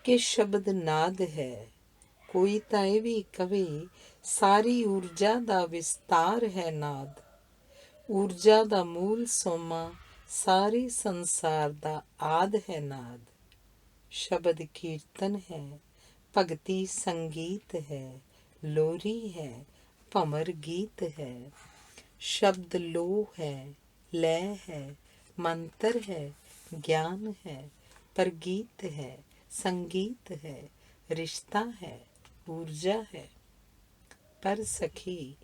ਕਿ ਸ਼ਬਦ ਨਾਦ ਹੈ। ਕੋਈ ਤਾਂ ਇਹ ਵੀ ਕਵੇ ਸਾਰੀ ਊਰਜਾ ਦਾ ਵਿਸਤਾਰ ਹੈ ਨਾਦ। ਊਰਜਾ ਦਾ ਮੂਲ ਸੋਮਾ, ਸਾਰੇ ਸੰਸਾਰ ਦਾ ਆਦ ਹੈ ਨਾਦ। ਸ਼ਬਦ ਕੀਰਤਨ ਹੈ, ਭਗਤੀ ਸੰਗੀਤ ਹੈ, ਲੋਰੀ ਹੈ, ਭਮਰ ਗੀਤ ਹੈ। ਸ਼ਬਦ ਲੋਹ ਹੈ, ਲੈ ਹੈ, ਮੰਤਰ ਹੈ, ਗਿਆਨ ਹੈ, ਪ੍ਰਗੀਤ ਹੈ, ਸੰਗੀਤ ਹੈ, ਰਿਸ਼ਤਾ ਹੈ, ਊਰਜਾ ਹੈ। ਪਰ ਸਖੀ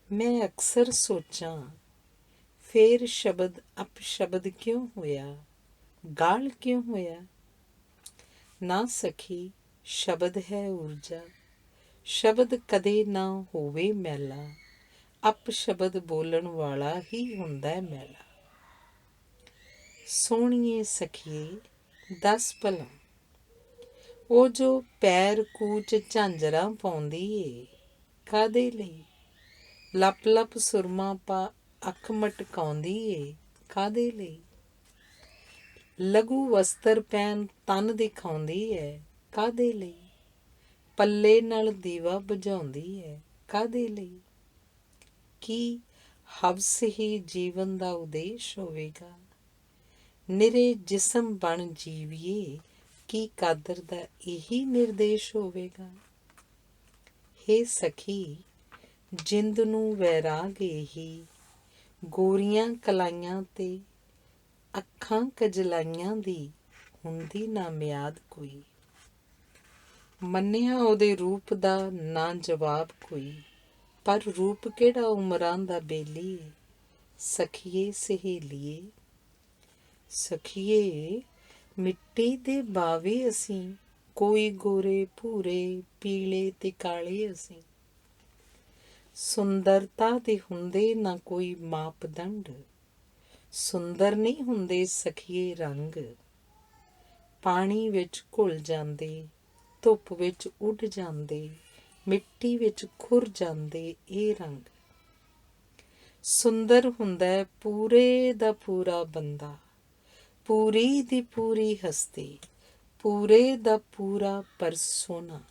ਮੈਂ ਅਕਸਰ ਸੋਚਾਂ, ਫੇਰ ਸ਼ਬਦ ਅਪਸ਼ਬਦ ਕਿਉਂ ਹੋਇਆ, ਗਾਲ ਕਿਉਂ ਹੋਇਆ। ਨਾ ਸਖੀ ਸ਼ਬਦ ਹੈ ਊਰਜਾ, ਸ਼ਬਦ ਕਦੇ ਨਾ ਹੋਵੇ ਮੈਲਾ। ਅਪਸ਼ਬਦ ਬੋਲਣ ਵਾਲਾ ਹੀ ਹੁੰਦਾ ਮੈਲਾ। ਸੋਹਣੀਏ ਸਖੀਏ ਦੱਸ ਭਲਾ, ਉਹ ਜੋ ਪੈਰ ਕੂਚ ਝਾਂਜਰਾਂ ਪਾਉਂਦੀ ਏ, ਕਾਹਦੇ ਲਈ। ਲੱਪ ਲੱਪ ਸੁਰਮਾ ਪਾ ਅੱਖ ਮਟਕਾਉਂਦੀ ਏ, ਕਾਹਦੇ ਲਈ। ਲਘੂ ਵਸਤਰ ਪਹਿਨ ਤਨ ਦਿਖਾਉਂਦੀ ਹੈ, ਕਾਹਦੇ ਲਈ। ਪੱਲੇ ਨਾਲ ਦੀਵਾ ਬੁਝਾਉਂਦੀ ਹੈ, ਕਾਹਦੇ ਲਈ। ਕੀ ਹਵਸ ਹੀ ਜੀਵਨ ਦਾ ਉਦੇਸ਼ ਹੋਵੇਗਾ। ਨਿਰੇ ਜਿਸਮ ਬਣ ਜੀਵੀਏ, ਕੀ ਕਾਦਰ ਦਾ ਇਹੀ ਨਿਰਦੇਸ਼ ਹੋਵੇਗਾ। ਹੇ ਸਖੀ ਜਿੰਦ ਨੂੰ ਵੈਰਾਗ ਇਹੀ, ਗੋਰੀਆਂ ਕਲਾਈਆਂ ਤੇ ਅੱਖਾਂ ਕਜਲਾਈਆਂ ਦੀ ਹੁੰਦੀ ਨਾ ਮਿਆਦ ਕੋਈ। ਮੰਨਿਆ ਉਹਦੇ ਰੂਪ ਦਾ ਨਾ ਜਵਾਬ ਕੋਈ, ਪਰ ਰੂਪ ਕਿਹੜਾ ਉਮਰਾਂ ਦਾ ਬੇਲੀ ਏ। ਸਖੀਏ ਸਹੇਲੀਏ ਸਖੀਏ ਮਿੱਟੀ ਦੇ ਬਾਵੇ ਅਸੀਂ, ਕੋਈ ਗੋਰੇ ਭੂਰੇ ਪੀਲੇ ਤੇ ਕਾਲੇ ਅਸੀਂ। ਸੁੰਦਰਤਾ ਦੇ ਹੁੰਦੇ ਨਾ ਕੋਈ ਮਾਪਦੰਡ, ਸੁੰਦਰ ਨਹੀਂ ਹੁੰਦੇ ਸਖੀਏ ਰੰਗ। ਪਾਣੀ ਵਿੱਚ ਘੁਲ ਜਾਂਦੇ, ਧੁੱਪ ਵਿੱਚ ਉੱਡ ਜਾਂਦੇ, ਮਿੱਟੀ ਵਿੱਚ ਖੁਰ ਜਾਂਦੇ ਇਹ ਰੰਗ। ਸੁੰਦਰ ਹੁੰਦਾ ਪੂਰੇ ਦਾ ਪੂਰਾ ਬੰਦਾ, ਪੂਰੀ ਦੀ ਪੂਰੀ ਹਸਤੀ, ਪੂਰੇ ਦਾ ਪੂਰਾ ਪਰਸੋਨਾ।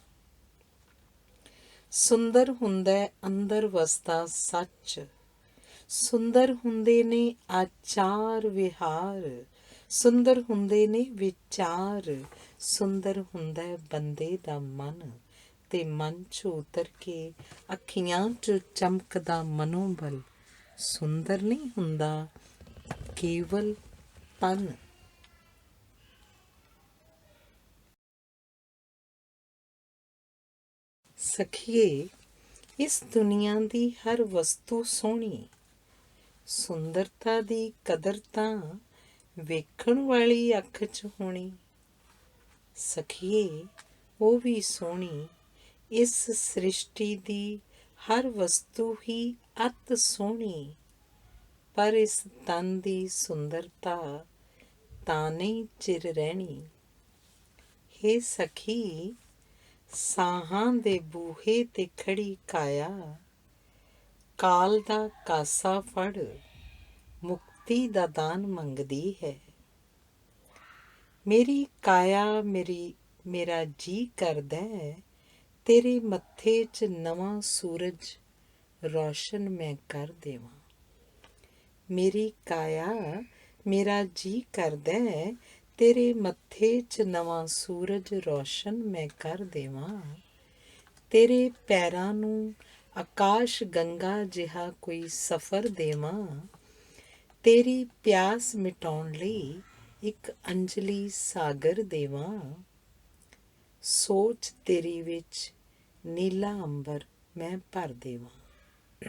ਸੁੰਦਰ ਹੁੰਦਾ ਅੰਦਰ ਵਸਦਾ ਸੱਚ, ਸੁੰਦਰ ਹੁੰਦੇ ਨੇ ਆਚਾਰ ਵਿਹਾਰ, ਸੁੰਦਰ ਹੁੰਦੇ ਨੇ ਵਿਚਾਰ। ਸੁੰਦਰ ਹੁੰਦਾ ਬੰਦੇ ਦਾ ਮਨ, ਤੇ ਮਨ 'ਚ ਉਤਰ ਕੇ ਅੱਖੀਆਂ 'ਚ ਚਮਕਦਾ ਮਨੋਬਲ। ਸੁੰਦਰ ਨਹੀਂ ਹੁੰਦਾ ਕੇਵਲ ਤਨ। ਸਖੀਏ ਇਸ ਦੁਨੀਆ ਦੀ ਹਰ ਵਸਤੂ ਸੋਹਣੀ, ਸੁੰਦਰਤਾ ਦੀ ਕਦਰ ਤਾਂ ਵੇਖਣ ਵਾਲੀ ਅੱਖ 'ਚ ਹੋਣੀ। ਸਖੀਏ ਉਹ ਵੀ ਸੋਹਣੀ, ਇਸ ਸ੍ਰਿਸ਼ਟੀ ਦੀ ਹਰ ਵਸਤੂ ਹੀ ਅਤ ਸੋਹਣੀ। ਪਰ ਇਸ ਤਨ ਦੀ ਸੁੰਦਰਤਾ ਤਾਂ ਨਹੀਂ ਚਿਰ ਰਹਿਣੀ। ਹੇ ਸਖੀ ਸਾਹਾਂ ਦੇ ਬੂਹੇ ਤੇ ਖੜੀ ਕਾਇਆ, ਕਾਲ ਦਾ ਕਾਸਾ ਫੜ ਮੁਕਤੀ ਦਾ ਦਾਨ ਮੰਗਦੀ ਹੈ। ਮੇਰੀ ਕਾਇਆ ਮੇਰਾ ਜੀ ਕਰਦਾ ਹੈ, ਤੇਰੇ ਮੱਥੇ 'ਚ ਨਵਾਂ ਸੂਰਜ ਰੌਸ਼ਨ ਮੈਂ ਕਰ ਦੇਵਾਂ। ਮੇਰੀ ਕਾਇਆ ਮੇਰਾ ਜੀ ਕਰਦਾ ਹੈ, ਤੇਰੇ ਮੱਥੇ 'ਚ ਨਵਾਂ ਸੂਰਜ ਰੌਸ਼ਨ ਮੈਂ ਕਰ ਦੇਵਾਂ। ਤੇਰੇ ਪੈਰਾਂ ਨੂੰ ਆਕਾਸ਼ ਗੰਗਾ ਜਿਹਾ ਕੋਈ ਸਫ਼ਰ ਦੇਵਾਂ। ਤੇਰੀ ਪਿਆਸ ਮਿਟਾਉਣ ਲਈ ਇੱਕ ਅੰਜਲੀ ਸਾਗਰ ਦੇਵਾਂ। ਸੋਚ ਤੇਰੀ ਵਿੱਚ ਨੀਲਾ ਅੰਬਰ ਮੈਂ ਭਰ ਦੇਵਾਂ।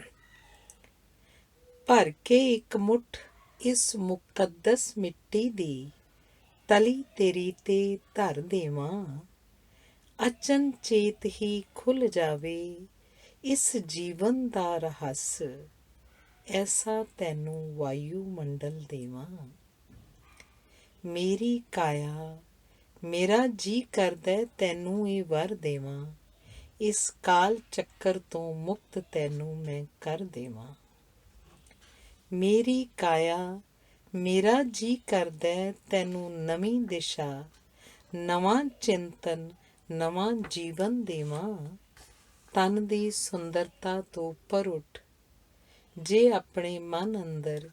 ਭਰ ਕੇ ਇੱਕ ਮੁੱਠ ਇਸ ਮੁਕੱਦਸ ਮਿੱਟੀ ਦੀ ਤਲੀ ਤੇਰੀ ਤੇ ਧਰ ਦੇਵਾਂ। ਅਚਨਚੇਤ ਹੀ ਖੁੱਲ੍ਹ ਜਾਵੇ ਇਸ ਜੀਵਨ ਦਾ ਰਹੱਸ, ਐਸਾ ਤੈਨੂੰ ਵਾਯੂ ਮੰਡਲ ਦੇਵਾਂ। ਮੇਰੀ ਕਾਇਆ ਮੇਰਾ ਜੀ ਕਰਦਾ ਤੈਨੂੰ ਇਹ ਵਰ ਦੇਵਾਂ। ਇਸ ਕਾਲ ਚੱਕਰ ਤੋਂ ਮੁਕਤ ਤੈਨੂੰ ਮੈਂ ਕਰ ਦੇਵਾਂ। ਮੇਰੀ ਕਾਇਆ ਮੇਰਾ ਜੀ ਕਰਦਾ ਤੈਨੂੰ ਨਵੀਂ ਦਿਸ਼ਾ, ਨਵਾਂ ਚਿੰਤਨ, ਨਵਾਂ ਜੀਵਨ ਦੇਵਾਂ। ਤਨ ਦੀ ਸੁੰਦਰਤਾ ਤੋਂ ਉੱਪਰ ਉੱਠ ਜੇ ਆਪਣੇ ਮਨ ਅੰਦਰ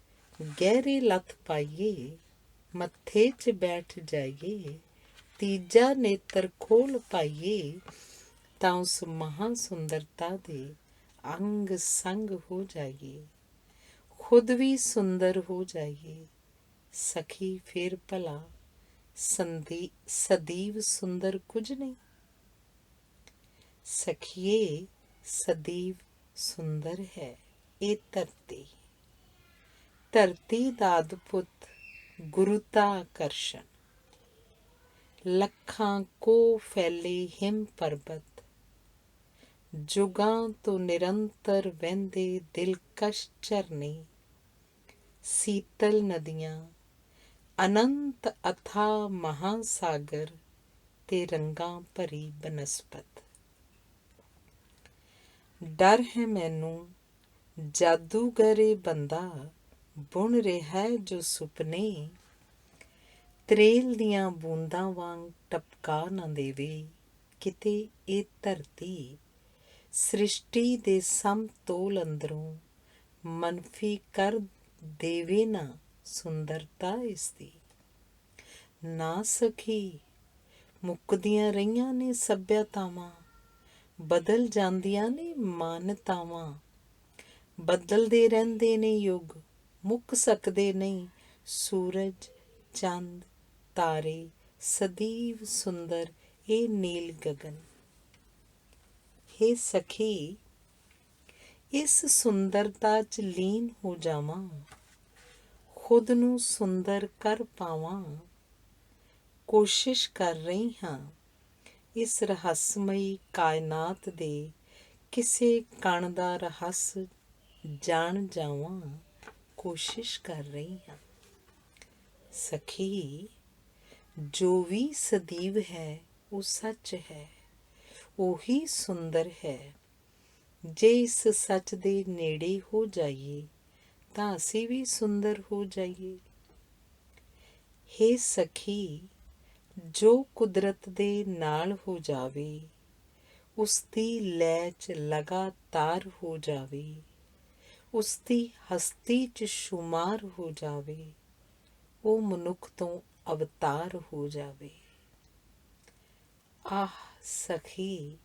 ਗਹਿਰੇ ਲੱਥ ਪਾਈਏ, ਮੱਥੇ 'ਚ ਬੈਠ ਜਾਈਏ, ਤੀਜਾ ਨੇਤਰ ਖੋਲ ਪਾਈਏ, ਤਾਂ ਉਸ ਮਹਾਂ ਸੁੰਦਰਤਾ ਦੇ ਅੰਗ ਸੰਗ ਹੋ ਜਾਈਏ, ਖੁਦ ਵੀ ਸੁੰਦਰ ਹੋ ਜਾਈਏ। ਸਖੀ ਫਿਰ ਭਲਾ ਸਦੀਵ ਸੁੰਦਰ ਕੁਝ ਨਹੀਂ। ਸਖੀਏ ਸਦੀਵ ਸੁੰਦਰ ਹੈ ਇਹ ਧਰਤੀ। ਧਰਤੀ ਦਾ ਅਦਭੁਤ ਗੁਰੂਤਾ ਆਕਰਸ਼ਣ, ਲੱਖਾਂ ਕੋਹ ਫੈਲੇ ਹਿਮ ਪਰਬਤ, ਜੁਗਾਂ ਤੋਂ ਨਿਰੰਤਰ ਵਹਿੰਦੇ ਦਿਲਕਸ਼ ਝਰਨੇ, ਸੀਤਲ ਨਦੀਆਂ, ਅਨੰਤ ਅਥਾਹ ਮਹਾਸਾਗਰ ਤੇ ਰੰਗਾਂ ਭਰੀ ਬਨਸਪਤ। ਡਰ ਹੈ ਮੈਨੂੰ ਜਾਦੂਗਰੇ ਬੰਦਾ ਬੁਣ ਰਿਹਾ ਜੋ ਸੁਪਨੇ, ਤਰੇਲ ਦੀਆਂ ਬੂੰਦਾਂ ਵਾਂਗ ਟਪਕਾ ਨਾ ਦੇਵੇ ਕਿਤੇ ਇਹ ਧਰਤੀ। ਸ੍ਰਿਸ਼ਟੀ ਦੇ ਸਮਤੋਲ ਅੰਦਰੋਂ ਮਨਫੀ ਕਰ ਦੇਵੇ ਨਾ ਸੁੰਦਰਤਾ ਇਸਦੀ। ਨਾ ਸਖੀ ਮੁੱਕਦੀਆਂ ਰਹੀਆਂ ਨੇ ਸੱਭਿਅਤਾਵਾਂ, ਬਦਲ ਜਾਂਦੀਆਂ ਨੇ ਮਾਨਤਾਵਾਂ, ਬਦਲਦੇ ਰਹਿੰਦੇ ਨੇ ਯੁੱਗ, ਮੁੱਕ ਸਕਦੇ ਨਹੀਂ ਸੂਰਜ ਚੰਦ ਤਾਰੇ, ਸਦੀਵ ਸੁੰਦਰ ਇਹ ਨੀਲ ਗਗਨ। ਹੇ ਸਖੀ ਇਸ ਸੁੰਦਰਤਾ 'ਚ ਲੀਨ ਹੋ ਜਾਵਾਂ, ਖੁਦ ਨੂੰ ਸੁੰਦਰ ਕਰ ਪਾਵਾਂ। ਕੋਸ਼ਿਸ਼ ਕਰ ਰਹੀ ਹਾਂ ਇਸ ਰਹੱਸਮਈ ਕਾਇਨਾਤ ਦੇ ਕਿਸੇ ਕਣ ਦਾ ਰਹੱਸ ਜਾਣ ਜਾਵਾਂ। ਕੋਸ਼ਿਸ਼ ਕਰ ਰਹੀ ਹਾਂ ਸਖੀ, ਜੋ ਵੀ ਸਦੀਵ ਹੈ ਉਹ ਸੱਚ ਹੈ, ਉਹੀ ਸੁੰਦਰ ਹੈ। ਜੇ ਇਸ ਸੱਚ ਦੇ ਨੇੜੇ ਹੋ ਜਾਈਏ ਤਾਂ ਅਸੀਂ ਵੀ ਸੁੰਦਰ ਹੋ ਜਾਈਏ। ਹੇ ਸਖੀ ਜੋ ਕੁਦਰਤ ਦੇ ਨਾਲ ਹੋ ਜਾਵੇ, ਉਸ ਦੀ ਲੈਅ 'ਚ ਲਗਾਤਾਰ ਹੋ ਜਾਵੇ, ਉਸ ਦੀ ਹਸਤੀ 'ਚ ਸ਼ੁਮਾਰ ਹੋ ਜਾਵੇ, ਉਹ ਮਨੁੱਖ ਤੋਂ ਅਵਤਾਰ ਹੋ ਜਾਵੇ। ਆਹ ਸਖੀ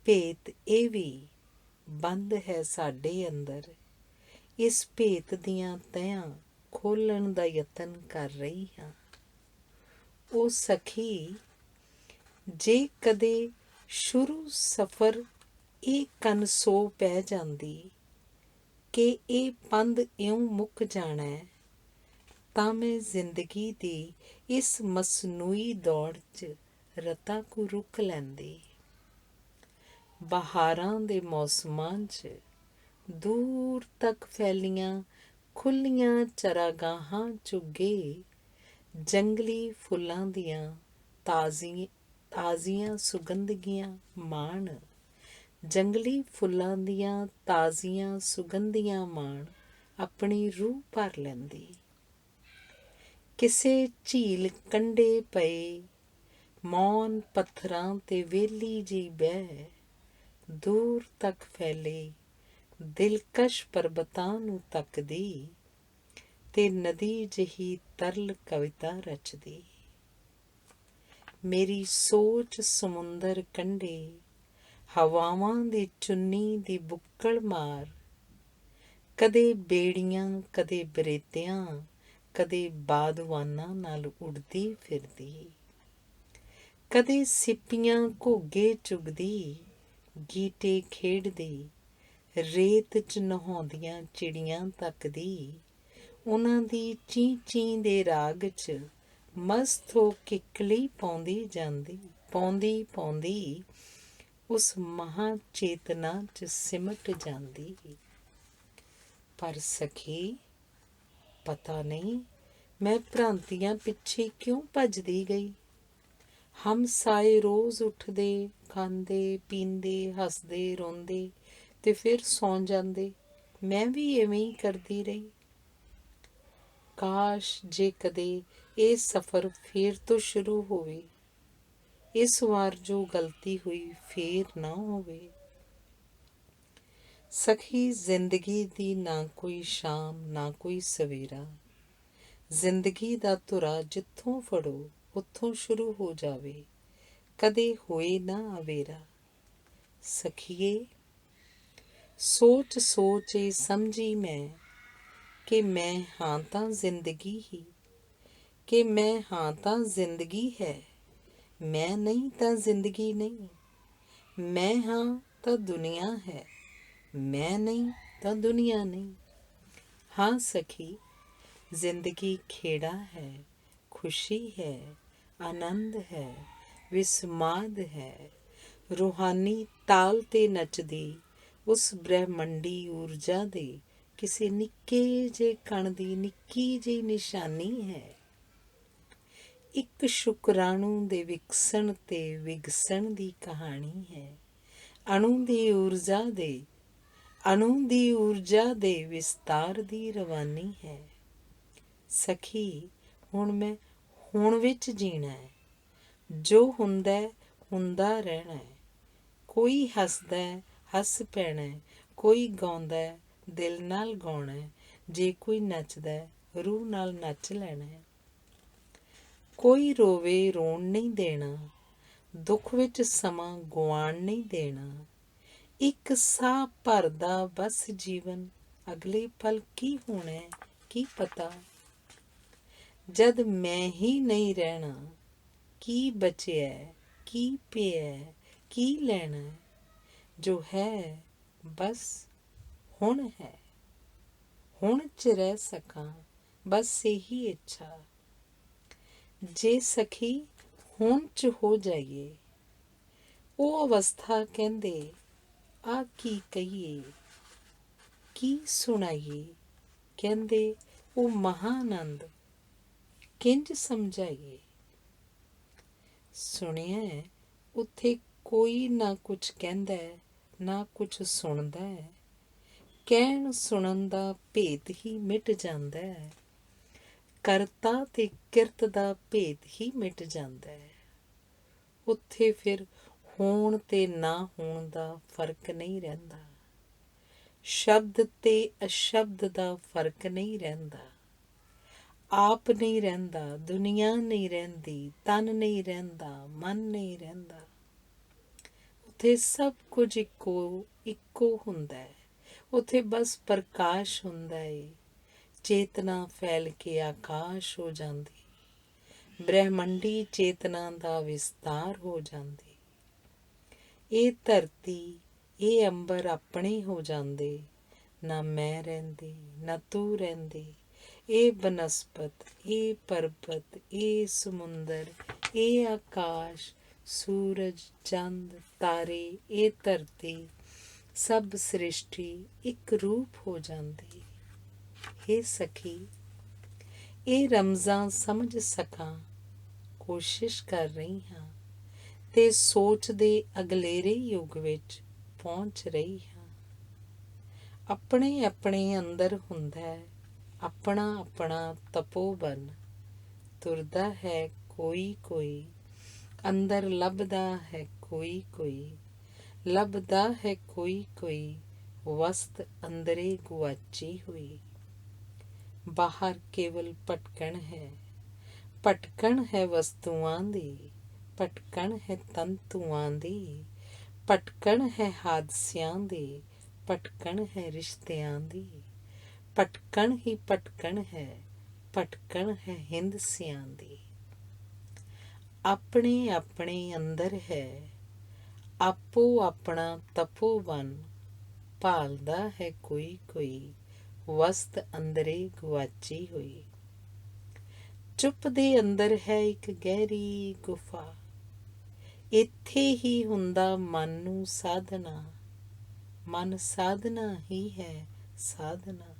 ਭੇਤ ਇਹ ਵੀ ਬੰਦ ਹੈ ਸਾਡੇ ਅੰਦਰ, ਇਸ ਭੇਤ ਦੀਆਂ ਤਹਿਆਂ ਖੋਲ੍ਹਣ ਦਾ ਯਤਨ ਕਰ ਰਹੀ ਹਾਂ। ਉਹ ਸਖੀ ਜੇ ਕਦੇ ਸ਼ੁਰੂ ਸਫ਼ਰ ਇਹ ਕੰਨ ਸੋ ਪੈ ਜਾਂਦੀ ਕਿ ਇਹ ਪੰਧ ਇਉਂ ਮੁੱਕ ਜਾਣਾ ਹੈ, ਤਾਂ ਮੈਂ ਜ਼ਿੰਦਗੀ ਦੀ ਇਸ ਮਸਨੂਈ ਦੌੜ 'ਚ ਰਤਾ ਕੁ ਰੁਕ ਲੈਂਦੀ। ਬਹਾਰਾਂ ਦੇ ਮੌਸਮਾਂ 'ਚ ਦੂਰ ਤੱਕ ਫੈਲੀਆਂ ਖੁੱਲ੍ਹੀਆਂ ਚਰਾਗਾਹਾਂ ਚੁੱਗੇ, ਜੰਗਲੀ ਫੁੱਲਾਂ ਦੀਆਂ ਤਾਜ਼ੀਆਂ ਸੁਗੰਧੀਆਂ ਮਾਣ, ਜੰਗਲੀ ਫੁੱਲਾਂ ਦੀਆਂ ਤਾਜ਼ੀਆਂ ਸੁਗੰਧੀਆਂ ਮਾਣ ਆਪਣੀ ਰੂਹ ਭਰ ਲੈਂਦੀ। ਕਿਸੇ ਝੀਲ ਕੰਢੇ ਪਏ ਮੌਨ ਪੱਥਰਾਂ ਤੇ ਵੇਲੀ ਜਿਹੀ ਬਹਿ, ਦੂਰ ਤੱਕ ਫੈਲੇ ਦਿਲਕਸ਼ ਪਰਬਤਾਂ ਨੂੰ ਤੱਕਦੀ, ਤੇ ਨਦੀ ਜਿਹੀ ਤਰਲ ਕਵਿਤਾ ਰਚਦੀ। ਮੇਰੀ ਸੋਚ ਸਮੁੰਦਰ ਕੰਢੇ ਹਵਾਵਾਂ ਦੀ ਚੁੰਨੀ ਦੀ ਬੁੱਕਲ ਮਾਰ, ਕਦੇ ਬੇੜੀਆਂ ਕਦੇ ਬਰੇਤਿਆਂ, ਕਦੇ ਬਾਦਵਾਨਾਂ ਨਾਲ ਉੱਡਦੀ ਫਿਰਦੀ। ਕਦੇ ਸਿੱਪੀਆਂ ਘੋਗੇ ਚੁਗਦੀ, ਗੀਟੇ ਖੇਡਦੀ, ਰੇਤ 'ਚ ਨਹਾਉਂਦੀਆਂ ਚਿੜੀਆਂ ਤੱਕਦੀ, ਉਹਨਾਂ ਦੀ ਚੀਂ ਚੀਂ ਦੇ ਰਾਗ 'ਚ ਮਸਤ ਹੋ ਕਿੱਕਲੀ ਪਾਉਂਦੀ ਜਾਂਦੀ, ਪਾਉਂਦੀ ਪਾਉਂਦੀ ਉਸ ਮਹਾਂ ਚੇਤਨਾ 'ਚ ਸਿਮਟ ਜਾਂਦੀ। ਪਰ ਸਖੀ ਪਤਾ ਨਹੀਂ ਮੈਂ ਭ੍ਰਾਂਤੀਆਂ ਪਿੱਛੇ ਕਿਉਂ ਭੱਜਦੀ ਗਈ। ਹਮਸਾਏ ਰੋਜ਼ ਉੱਠਦੇ, ਖਾਂਦੇ ਪੀਂਦੇ, ਹੱਸਦੇ ਰੋਂਦੇ ਤੇ ਫਿਰ ਸੌਂ ਜਾਂਦੇ। ਮੈਂ ਵੀ ਐਵੇਂ ਹੀ ਕਰਦੀ ਰਹੀ। ਕਾਸ਼ ਜੇ ਕਦੇ ਇਹ ਸਫ਼ਰ ਫੇਰ ਤੋਂ ਸ਼ੁਰੂ ਹੋਵੇ, ਇਸ ਵਾਰ ਜੋ ਗਲਤੀ ਹੋਈ ਫੇਰ ਨਾ ਹੋਵੇ। ਸਖੀ ਜ਼ਿੰਦਗੀ ਦੀ ਨਾ ਕੋਈ ਸ਼ਾਮ ਨਾ ਕੋਈ ਸਵੇਰਾ, ਜ਼ਿੰਦਗੀ ਦਾ ਧੁਰਾ ਜਿੱਥੋਂ ਫੜੋ ਉੱਥੋਂ ਸ਼ੁਰੂ ਹੋ ਜਾਵੇ, ਕਦੇ ਹੋਏ ਨਾ ਅਵੇਰਾ। ਸਖੀਏ ਸੋਚ ਸੋਚ ਇਹ ਸਮਝੀ ਮੈਂ ਕਿ ਮੈਂ ਹਾਂ ਤਾਂ ਜ਼ਿੰਦਗੀ ਹੀ, ਕਿ ਮੈਂ ਹਾਂ ਤਾਂ ਜ਼ਿੰਦਗੀ ਹੈ, ਮੈਂ ਨਹੀਂ ਤਾਂ ਜ਼ਿੰਦਗੀ ਨਹੀਂ। ਮੈਂ ਹਾਂ ਤਾਂ ਦੁਨੀਆ ਹੈ, ਮੈਂ ਨਹੀਂ ਤਾਂ ਦੁਨੀਆ ਨਹੀਂ। ਹਾਂ ਸਖੀ ਜ਼ਿੰਦਗੀ ਖੇੜਾ ਹੈ, ਖੁਸ਼ੀ ਹੈ, ਆਨੰਦ ਹੈ, ਵਿਸਮਾਦ ਹੈ, ਰੂਹਾਨੀ ਤਾਲ 'ਤੇ ਨੱਚਦੀ ਉਸ ਬ੍ਰਹਿਮੰਡੀ ਊਰਜਾ ਦੇ ਕਿਸੇ ਨਿੱਕੇ ਜਿਹੇ ਕਣ ਦੀ ਨਿੱਕੀ ਜਿਹੀ ਨਿਸ਼ਾਨੀ ਹੈ। ਇੱਕ ਸ਼ੁਕਰਾਣੂ ਦੇ ਵਿਕਸਣ ਤੇ ਵਿਗਸਣ ਦੀ ਕਹਾਣੀ ਹੈ। ਅਣੂ ਦੀ ਊਰਜਾ ਦੇ ਵਿਸਤਾਰ ਦੀ ਰਵਾਨੀ ਹੈ। ਸਖੀ ਹੁਣ ਮੈਂ ਹੁਣ ਵਿੱਚ ਜੀਣਾ ਹੈ, ਜੋ ਹੁੰਦਾ ਹੁੰਦਾ ਰਹਿਣਾ ਹੈ। ਕੋਈ ਹੱਸਦਾ ਹੱਸ ਪੈਣਾ, ਕੋਈ ਗਾਉਂਦਾ ਦਿਲ ਨਾਲ ਗਾਉਣਾ, ਜੇ ਕੋਈ ਨੱਚਦਾ ਰੂਹ ਨਾਲ ਨੱਚ ਲੈਣਾ। ਕੋਈ ਰੋਵੇ ਰੋਣ ਨਹੀਂ ਦੇਣਾ, ਦੁੱਖ ਵਿੱਚ ਸਮਾਂ ਗੁਆਉਣ ਨਹੀਂ ਦੇਣਾ। ਇੱਕ ਸਾਹ ਭਰਦਾ ਬਸ ਜੀਵਨ, ਅਗਲੇ ਪਲ ਕੀ ਹੋਣਾ ਕੀ ਪਤਾ। ਜਦ ਮੈਂ ਹੀ ਨਹੀਂ ਰਹਿਣਾ, ਕੀ ਬਚਿਆ ਕੀ ਪਿਆ ਕੀ ਲੈਣਾ। ਜੋ ਹੈ ਬਸ ਹੁਣ ਹੈ, ਹੁਣ 'ਚ ਰਹਿ ਸਕਾਂ ਬਸ ਇਹੀ ਇੱਛਾ। ਜੇ ਸਖੀ ਹੁਣ 'ਚ ਹੋ ਜਾਈਏ, ਉਹ ਅਵਸਥਾ ਕਹਿੰਦੇ ਆ ਕੀ ਕਹੀਏ ਕੀ ਸੁਣਾਈਏ, ਕਹਿੰਦੇ ਉਹ ਮਹਾਨੰਦ ਕਿੰਝ ਸਮਝਾਈਏ। ਸੁਣਿਆ ਉੱਥੇ ਕੋਈ ਨਾ ਕੁਛ ਕਹਿੰਦਾ ਨਾ ਕੁਛ ਸੁਣਦਾ, ਕਹਿਣ ਸੁਣਨ ਦਾ ਭੇਦ ਹੀ ਮਿਟ ਜਾਂਦਾ, ਕਰਤਾ ਤੇ ਕਿਰਤ ਦਾ ਭੇਦ ਹੀ ਮਿਟ ਜਾਂਦਾ। ਉੱਥੇ ਫਿਰ ਹੋਣ ਤੇ ਨਾ ਹੋਣ ਦਾ ਫਰਕ ਨਹੀਂ ਰਹਿੰਦਾ, ਸ਼ਬਦ ਤੇ ਅਸ਼ਬਦ ਦਾ ਫਰਕ ਨਹੀਂ ਰਹਿੰਦਾ। ਆਪ ਨਹੀਂ ਰਹਿੰਦਾ, ਦੁਨੀਆ ਨਹੀਂ ਰਹਿੰਦੀ, ਤਨ ਨਹੀਂ ਰਹਿੰਦਾ, ਮਨ ਨਹੀਂ ਰਹਿੰਦਾ। ਉੱਥੇ ਸਭ ਕੁਝ ਇੱਕੋ ਹੁੰਦਾ ਹੈ। ਉੱਥੇ ਬਸ ਪ੍ਰਕਾਸ਼ ਹੁੰਦਾ ਏ, ਚੇਤਨਾ ਫੈਲ ਕੇ ਆਕਾਸ਼ ਹੋ ਜਾਂਦੀ, ਬ੍ਰਹਿਮੰਡੀ ਚੇਤਨਾ ਦਾ ਵਿਸਤਾਰ ਹੋ ਜਾਂਦੀ। ਇਹ ਧਰਤੀ ਇਹ ਅੰਬਰ ਆਪਣੇ ਹੋ ਜਾਂਦੇ, ਨਾ ਮੈਂ ਰਹਿੰਦੀ ਨਾ ਤੂੰ ਰਹਿੰਦੀ। ਇਹ ਬਨਸਪਤ ਇਹ ਪਰਬਤ ਇਹ ਸਮੁੰਦਰ ਇਹ ਆਕਾਸ਼, ਸੂਰਜ ਚੰਦ ਤਾਰੇ ਇਹ ਧਰਤੀ, ਸਭ ਸ੍ਰਿਸ਼ਟੀ ਇੱਕ ਰੂਪ ਹੋ ਜਾਂਦੀ। ਹੇ ਸਖੀ ਇਹ ਰਮਜ਼ਾਂ ਸਮਝ ਸਕਾਂ ਕੋਸ਼ਿਸ਼ ਕਰ ਰਹੀ ਹਾਂ, ਤੇ ਸੋਚ ਦੇ ਅਗਲੇਰੇ ਯੁੱਗ ਵਿੱਚ ਪਹੁੰਚ ਰਹੀ ਹਾਂ। ਆਪਣੇ ਆਪਣੇ ਅੰਦਰ ਹੁੰਦਾ ਹੈ ਆਪਣਾ ਆਪਣਾ ਤਪੋਬਨ, ਤੁਰਦਾ ਹੈ ਕੋਈ ਕੋਈ, ਅੰਦਰ ਲੱਭਦਾ ਹੈ ਕੋਈ ਕੋਈ, ਲੱਭਦਾ ਹੈ ਕੋਈ ਕੋਈ, ਵਸਤ ਅੰਦਰੇ ਗੁਆਚੀ ਹੋਈ। ਬਾਹਰ ਕੇਵਲ ਭਟਕਣ ਹੈ ਵਸਤੂਆਂ ਦੀ, ਭਟਕਣ ਹੈ ਤੰਤੂਆਂ ਦੀ, ਭਟਕਣ ਹੈ ਹਾਦਸਿਆਂ ਦੀ, ਭਟਕਣ ਹੈ ਰਿਸ਼ਤਿਆਂ ਦੀ, ਭਟਕਣ ਹੀ ਭਟਕਣ ਹੈ, ਭਟਕਣ ਹੈ ਹਿੰਦਸਿਆਂ ਦੀ। ਆਪਣੇ ਆਪਣੇ ਅੰਦਰ ਹੈ ਆਪੋ ਆਪਣਾ ਤਪੋਵਨ, ਭਾਲਦਾ ਹੈ ਕੋਈ ਕੋਈ, ਵਸਤ ਅੰਦਰੇ ਗੁਆਚੀ ਹੋਈ। ਚੁੱਪ ਦੇ ਅੰਦਰ ਹੈ ਇੱਕ ਗਹਿਰੀ ਗੁਫਾ, ਇੱਥੇ ਹੀ ਹੁੰਦਾ ਮਨ ਨੂੰ ਸਾਧਨਾ, ਮਨ ਸਾਧਨਾ ਹੀ ਹੈ ਸਾਧਨਾ।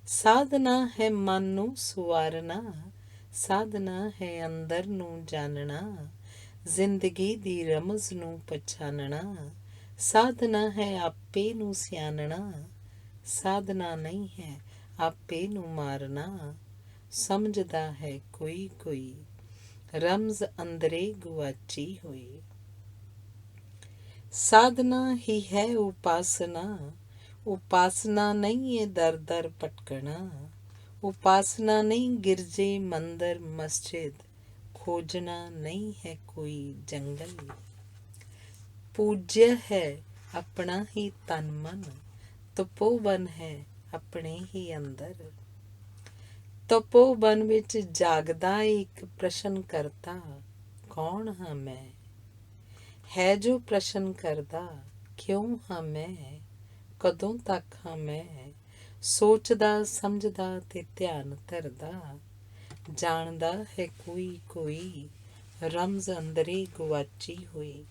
ਸਾਧਨਾ ਹੈ ਮਨ ਨੂੰ ਸੁਵਾਰਨਾ, ਸਾਧਨਾ ਹੈ ਅੰਦਰ ਨੂੰ ਜਾਣਨਾ, ਜ਼ਿੰਦਗੀ ਦੀ ਰਮਜ਼ ਨੂੰ ਪਛਾਣਨਾ, ਸਾਧਨਾ ਹੈ ਆਪੇ ਨੂੰ ਸਿਆਣਨਾ, ਸਾਧਨਾ ਨਹੀਂ ਹੈ ਆਪੇ ਨੂੰ ਮਾਰਨਾ, ਸਮਝਦਾ ਹੈ ਕੋਈ ਕੋਈ, ਰਮਜ਼ ਅੰਦਰੇ ਗੁਆਚੀ ਹੋਈ। ਸਾਧਨਾ ਹੀ ਹੈ ਉਪਾਸਨਾ, ਉਪਾਸਨਾ ਨਹੀਂ ਹੈ ਦਰ ਦਰ ਭਟਕਣਾ, ਉਪਾਸਨਾ ਨਹੀਂ ਗਿਰਜੇ ਮੰਦਰ ਮਸਜਿਦ, ਖੋਜਣਾ ਨਹੀਂ ਹੈ ਕੋਈ ਜੰਗਲ। ਪੂਜਯ ਹੈ ਆਪਣਾ ਹੀ ਤਨ ਮਨ, ਤਪੋਵਨ ਹੈ ਆਪਣੇ ਹੀ ਅੰਦਰ। ਤਪੋਵਨ ਵਿੱਚ ਜਾਗਦਾ ਇੱਕ ਪ੍ਰਸ਼ਨ ਕਰਤਾ, ਕੌਣ ਹਾਂ ਮੈਂ? ਹੈ ਜੋ ਪ੍ਰਸ਼ਨ ਕਰਦਾ, ਕਿਉਂ ਹਾਂ ਮੈਂ? ਕਦੋਂ ਤੱਕ ਹਾਂ ਮੈਂ? ਸੋਚਦਾ ਸਮਝਦਾ ਤੇ ਧਿਆਨ ਧਰਦਾ, ਜਾਣਦਾ ਹੈ ਕੋਈ ਕੋਈ, ਰਮਜ਼ ਅੰਦਰੇ ਗੁਆਚੀ ਹੋਈ।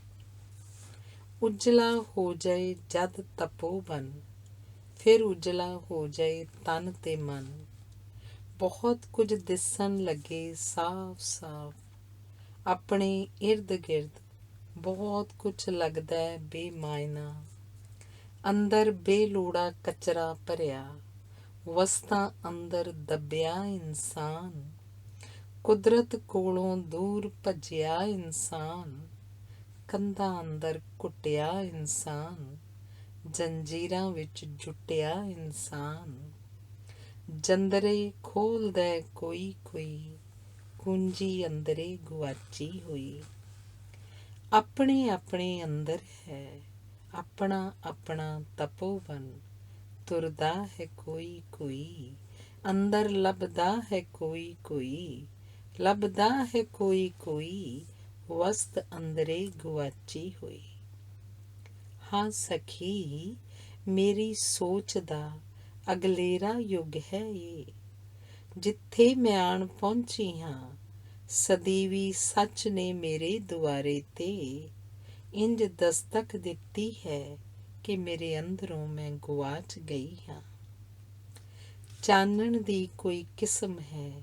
ਉਜਲਾ ਹੋ ਜਾਏ ਜਦ ਤਪੋਵਨ, ਫਿਰ ਉਜਲਾ ਹੋ ਜਾਏ ਤਨ ਤੇ ਮਨ, ਬਹੁਤ ਕੁਝ ਦਿਸਣ ਲੱਗੇ ਸਾਫ਼ ਸਾਫ਼, ਆਪਣੇ ਇਰਦ ਗਿਰਦ ਬਹੁਤ ਕੁਝ ਲੱਗਦਾ ਬੇਮਾਇਨਾ, ਅੰਦਰ ਬੇਲੋੜਾ ਕਚਰਾ ਭਰਿਆ, ਵਸਤਾਂ ਅੰਦਰ ਦੱਬਿਆ ਇਨਸਾਨ, ਕੁਦਰਤ ਕੋਲੋਂ ਦੂਰ ਭੱਜਿਆ ਇਨਸਾਨ, ਕੰਧਾਂ ਅੰਦਰ ਘੁੱਟਿਆ ਇਨਸਾਨ, ਜੰਜੀਰਾਂ ਵਿੱਚ ਜੁਟਿਆ ਇਨਸਾਨ, ਜੰਦਰੇ ਖੋਲ੍ਹਦਾ ਕੋਈ ਕੋਈ, ਕੁੰਜੀ ਅੰਦਰੇ ਗੁਆਚੀ ਹੋਈ। ਆਪਣੇ ਆਪਣੇ ਅੰਦਰ ਹੈ ਆਪਣਾ ਆਪਣਾ ਤਪੋਵਨ, ਤੁਰਦਾ ਹੈ ਕੋਈ ਕੋਈ, ਅੰਦਰ ਲੱਭਦਾ ਹੈ ਕੋਈ ਕੋਈ, ਲੱਭਦਾ ਹੈ ਕੋਈ ਕੋਈ, ਵਸਤ ਅੰਦਰੇ ਗੁਆਚੀ ਹੋਈ। ਹਾਂ ਸਖੀ, ਮੇਰੀ ਸੋਚ ਦਾ ਅਗਲੇਰਾ ਯੁੱਗ ਹੈ ਇਹ, ਜਿੱਥੇ ਮੈਂ ਆਣ ਪਹੁੰਚੀ ਹਾਂ, ਸਦੀਵੀ ਸੱਚ ਨੇ ਮੇਰੇ ਦੁਆਰੇ ਤੇ ਇੰਜ ਦਸਤਕ ਦਿੱਤੀ ਹੈ ਕਿ ਮੇਰੇ ਅੰਦਰੋਂ ਮੈਂ ਗੁਆਚ ਗਈ ਹਾਂ। ਚਾਨਣ ਦੀ ਕੋਈ ਕਿਸਮ ਹੈ,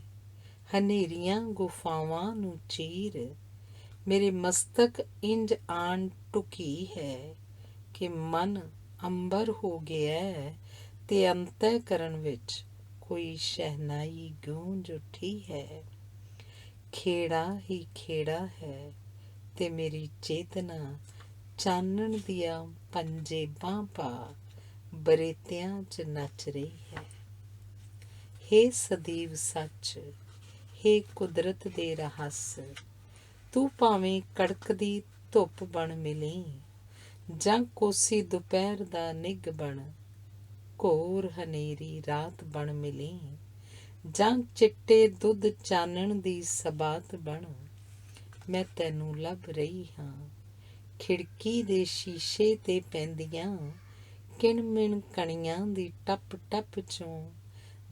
ਹਨੇਰੀਆਂ ਗੁਫਾਵਾਂ ਨੂੰ ਚੀਰ, ਮੇਰੇ ਮਸਤਕ ਇੰਜ ਆਣ ਟੁਕੀ ਹੈ ਕਿ ਮਨ ਅੰਬਰ ਹੋ ਗਿਆ ਤੇ ਅੰਤःਕਰਨ ਵਿੱਚ ਕੋਈ ਸ਼ਹਿਨਾਈ ਗੂੰਜ ਉੱਠੀ ਹੈ। ਖੇੜਾ ਹੀ ਖੇੜਾ ਹੈ ਤੇ ਮੇਰੀ ਚੇਤਨਾ ਚਾਨਣ ਦੀਆਂ ਪੰਜੇਬਾਂ ਪਾ ਬਰੇਤਿਆਂ 'ਚ ਨੱਚ ਰਹੀ ਹੈ। ਹੇ ਸਦੀਵ ਸੱਚ, ਹੇ ਕੁਦਰਤ ਦੇ ਰਹੱਸ, ਤੂੰ ਭਾਵੇਂ ਕੜਕਦੀ ਧੁੱਪ ਬਣ ਮਿਲੀ, ਜਾਂ ਕੋਸੀ ਦੁਪਹਿਰ ਦਾ ਨਿੱਘ ਬਣ, ਘੋਰ ਹਨੇਰੀ ਰਾਤ ਬਣ ਮਿਲੀ, ਜਾਂ ਚਿੱਟੇ ਦੁੱਧ ਚਾਨਣ ਦੀ ਸਬਾਤ ਬਣ, ਮੈਂ ਤੈਨੂੰ ਲੱਭ ਰਹੀ ਹਾਂ। ਖਿੜਕੀ ਦੇ ਸ਼ੀਸ਼ੇ ਤੇ ਪੈਂਦੀਆਂ ਕਿਣ-ਮਿਣ ਕਣੀਆਂ ਦੀ ਟੱਪ ਟੱਪ 'ਚੋਂ,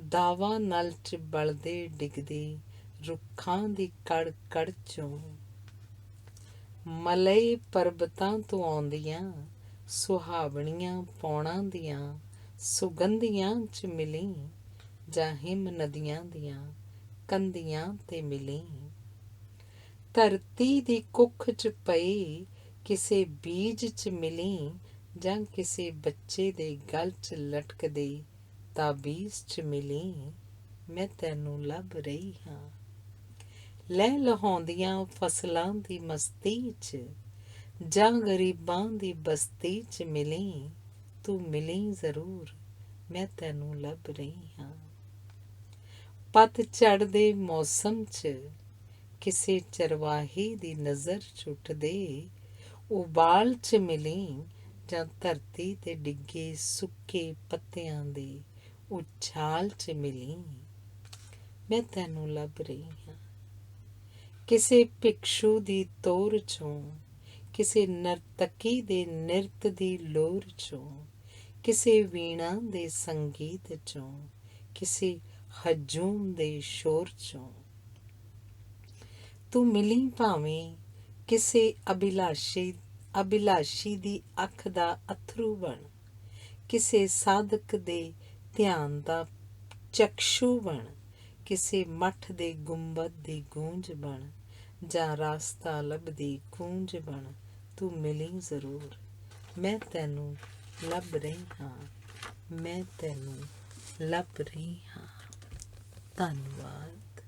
ਦਾਵਾ ਨਲ 'ਚ ਬਲਦੇ ਡਿੱਗਦੇ ਰੁੱਖਾਂ ਦੀ ਕੜ ਕੜ 'ਚੋਂ, ਮਲਏ ਪਰਬਤਾਂ ਤੋਂ ਆਉਂਦੀਆਂ ਸੁਹਾਵਣੀਆਂ ਪੌਣਾਂ ਦੀਆਂ ਸੁਗੰਧੀਆਂ 'ਚ ਮਿਲੀ, ਜਾਂ ਹਿਮ ਨਦੀਆਂ ਦੀਆਂ ਕੰਧੀਆਂ ਤੇ ਮਿਲੀ। ਧਰਤੀ ਦੀ ਕੁੱਖ 'ਚ ਪਈ ਕਿਸੇ ਬੀਜ 'ਚ ਮਿਲੀ, ਜਾਂ ਕਿਸੇ ਬੱਚੇ ਦੇ ਗਲ 'ਚ ਲਟਕਦੇ ਤਾਬੀਜ਼ 'ਚ ਮਿਲੀ। ਮੈਂ ਤੈਨੂੰ ਲੱਭ ਰਹੀ ਹਾਂ। ਲੈ ਲਹਾਉਂਦੀਆਂ ਫਸਲਾਂ ਦੀ ਮਸਤੀ 'ਚ, ਜਾਂ ਗਰੀਬਾਂ ਦੀ ਬਸਤੀ 'ਚ ਮਿਲੀ। ਤੂੰ ਮਿਲੀ ਜ਼ਰੂਰ, ਮੈਂ ਤੈਨੂੰ ਲੱਭ ਰਹੀ ਹਾਂ। ਪਤਝੜ ਦੇ ਮੌਸਮ 'ਚ ਕਿਸੇ ਚਰਵਾਹੇ ਦੀ ਨਜ਼ਰ 'ਚ ਉੱਠਦੇ ਉਬਾਲ 'ਚ ਮਿਲੀ, ਜਾਂ ਧਰਤੀ 'ਤੇ ਡਿੱਗੇ ਸੁੱਕੇ ਪੱਤਿਆਂ ਦੇ ਉਛਾਲ 'ਚ ਮਿਲੀ। ਮੈਂ ਤੈਨੂੰ ਲੱਭ ਰਹੀ ਹਾਂ। ਕਿਸੇ ਭਿਕਸ਼ੂ ਦੀ ਤੋਰ 'ਚੋਂ, ਕਿਸੇ ਨਰਤਕੀ ਦੇ ਨਿਰਤ ਦੀ ਲੋਰ 'ਚੋਂ, ਕਿਸੇ ਵੀਣਾ ਦੇ ਸੰਗੀਤ 'ਚੋਂ, ਕਿਸੇ ਹਜੂਮ ਦੇ ਸ਼ੋਰ 'ਚੋਂ। ਤੂੰ ਮਿਲੀ ਭਾਵੇਂ ਕਿਸੇ ਅਭਿਲਾਸ਼ੀ ਦੀ ਅੱਖ ਦਾ ਅਥਰੂ ਬਣ, ਕਿਸੇ ਸਾਧਕ ਦੇ ਧਿਆਨ ਦਾ ਚਕਸ਼ੂ ਬਣ, ਕਿਸੇ ਮੱਠ ਦੇ ਗੁੰਬਦ ਦੀ ਗੂੰਜ ਬਣ, ਜਾਂ ਰਾਸਤਾ ਲੱਭਦੀ ਕੂੰਜ ਬਣ। ਤੂੰ ਮਿਲੀ ਜ਼ਰੂਰ, ਮੈਂ ਤੈਨੂੰ ਲੱਭ ਰਹੀ ਹਾਂ। ਮੈਂ ਤੈਨੂੰ ਲੱਭ ਰਹੀ ਹਾਂ। ਧੰਨਵਾਦ।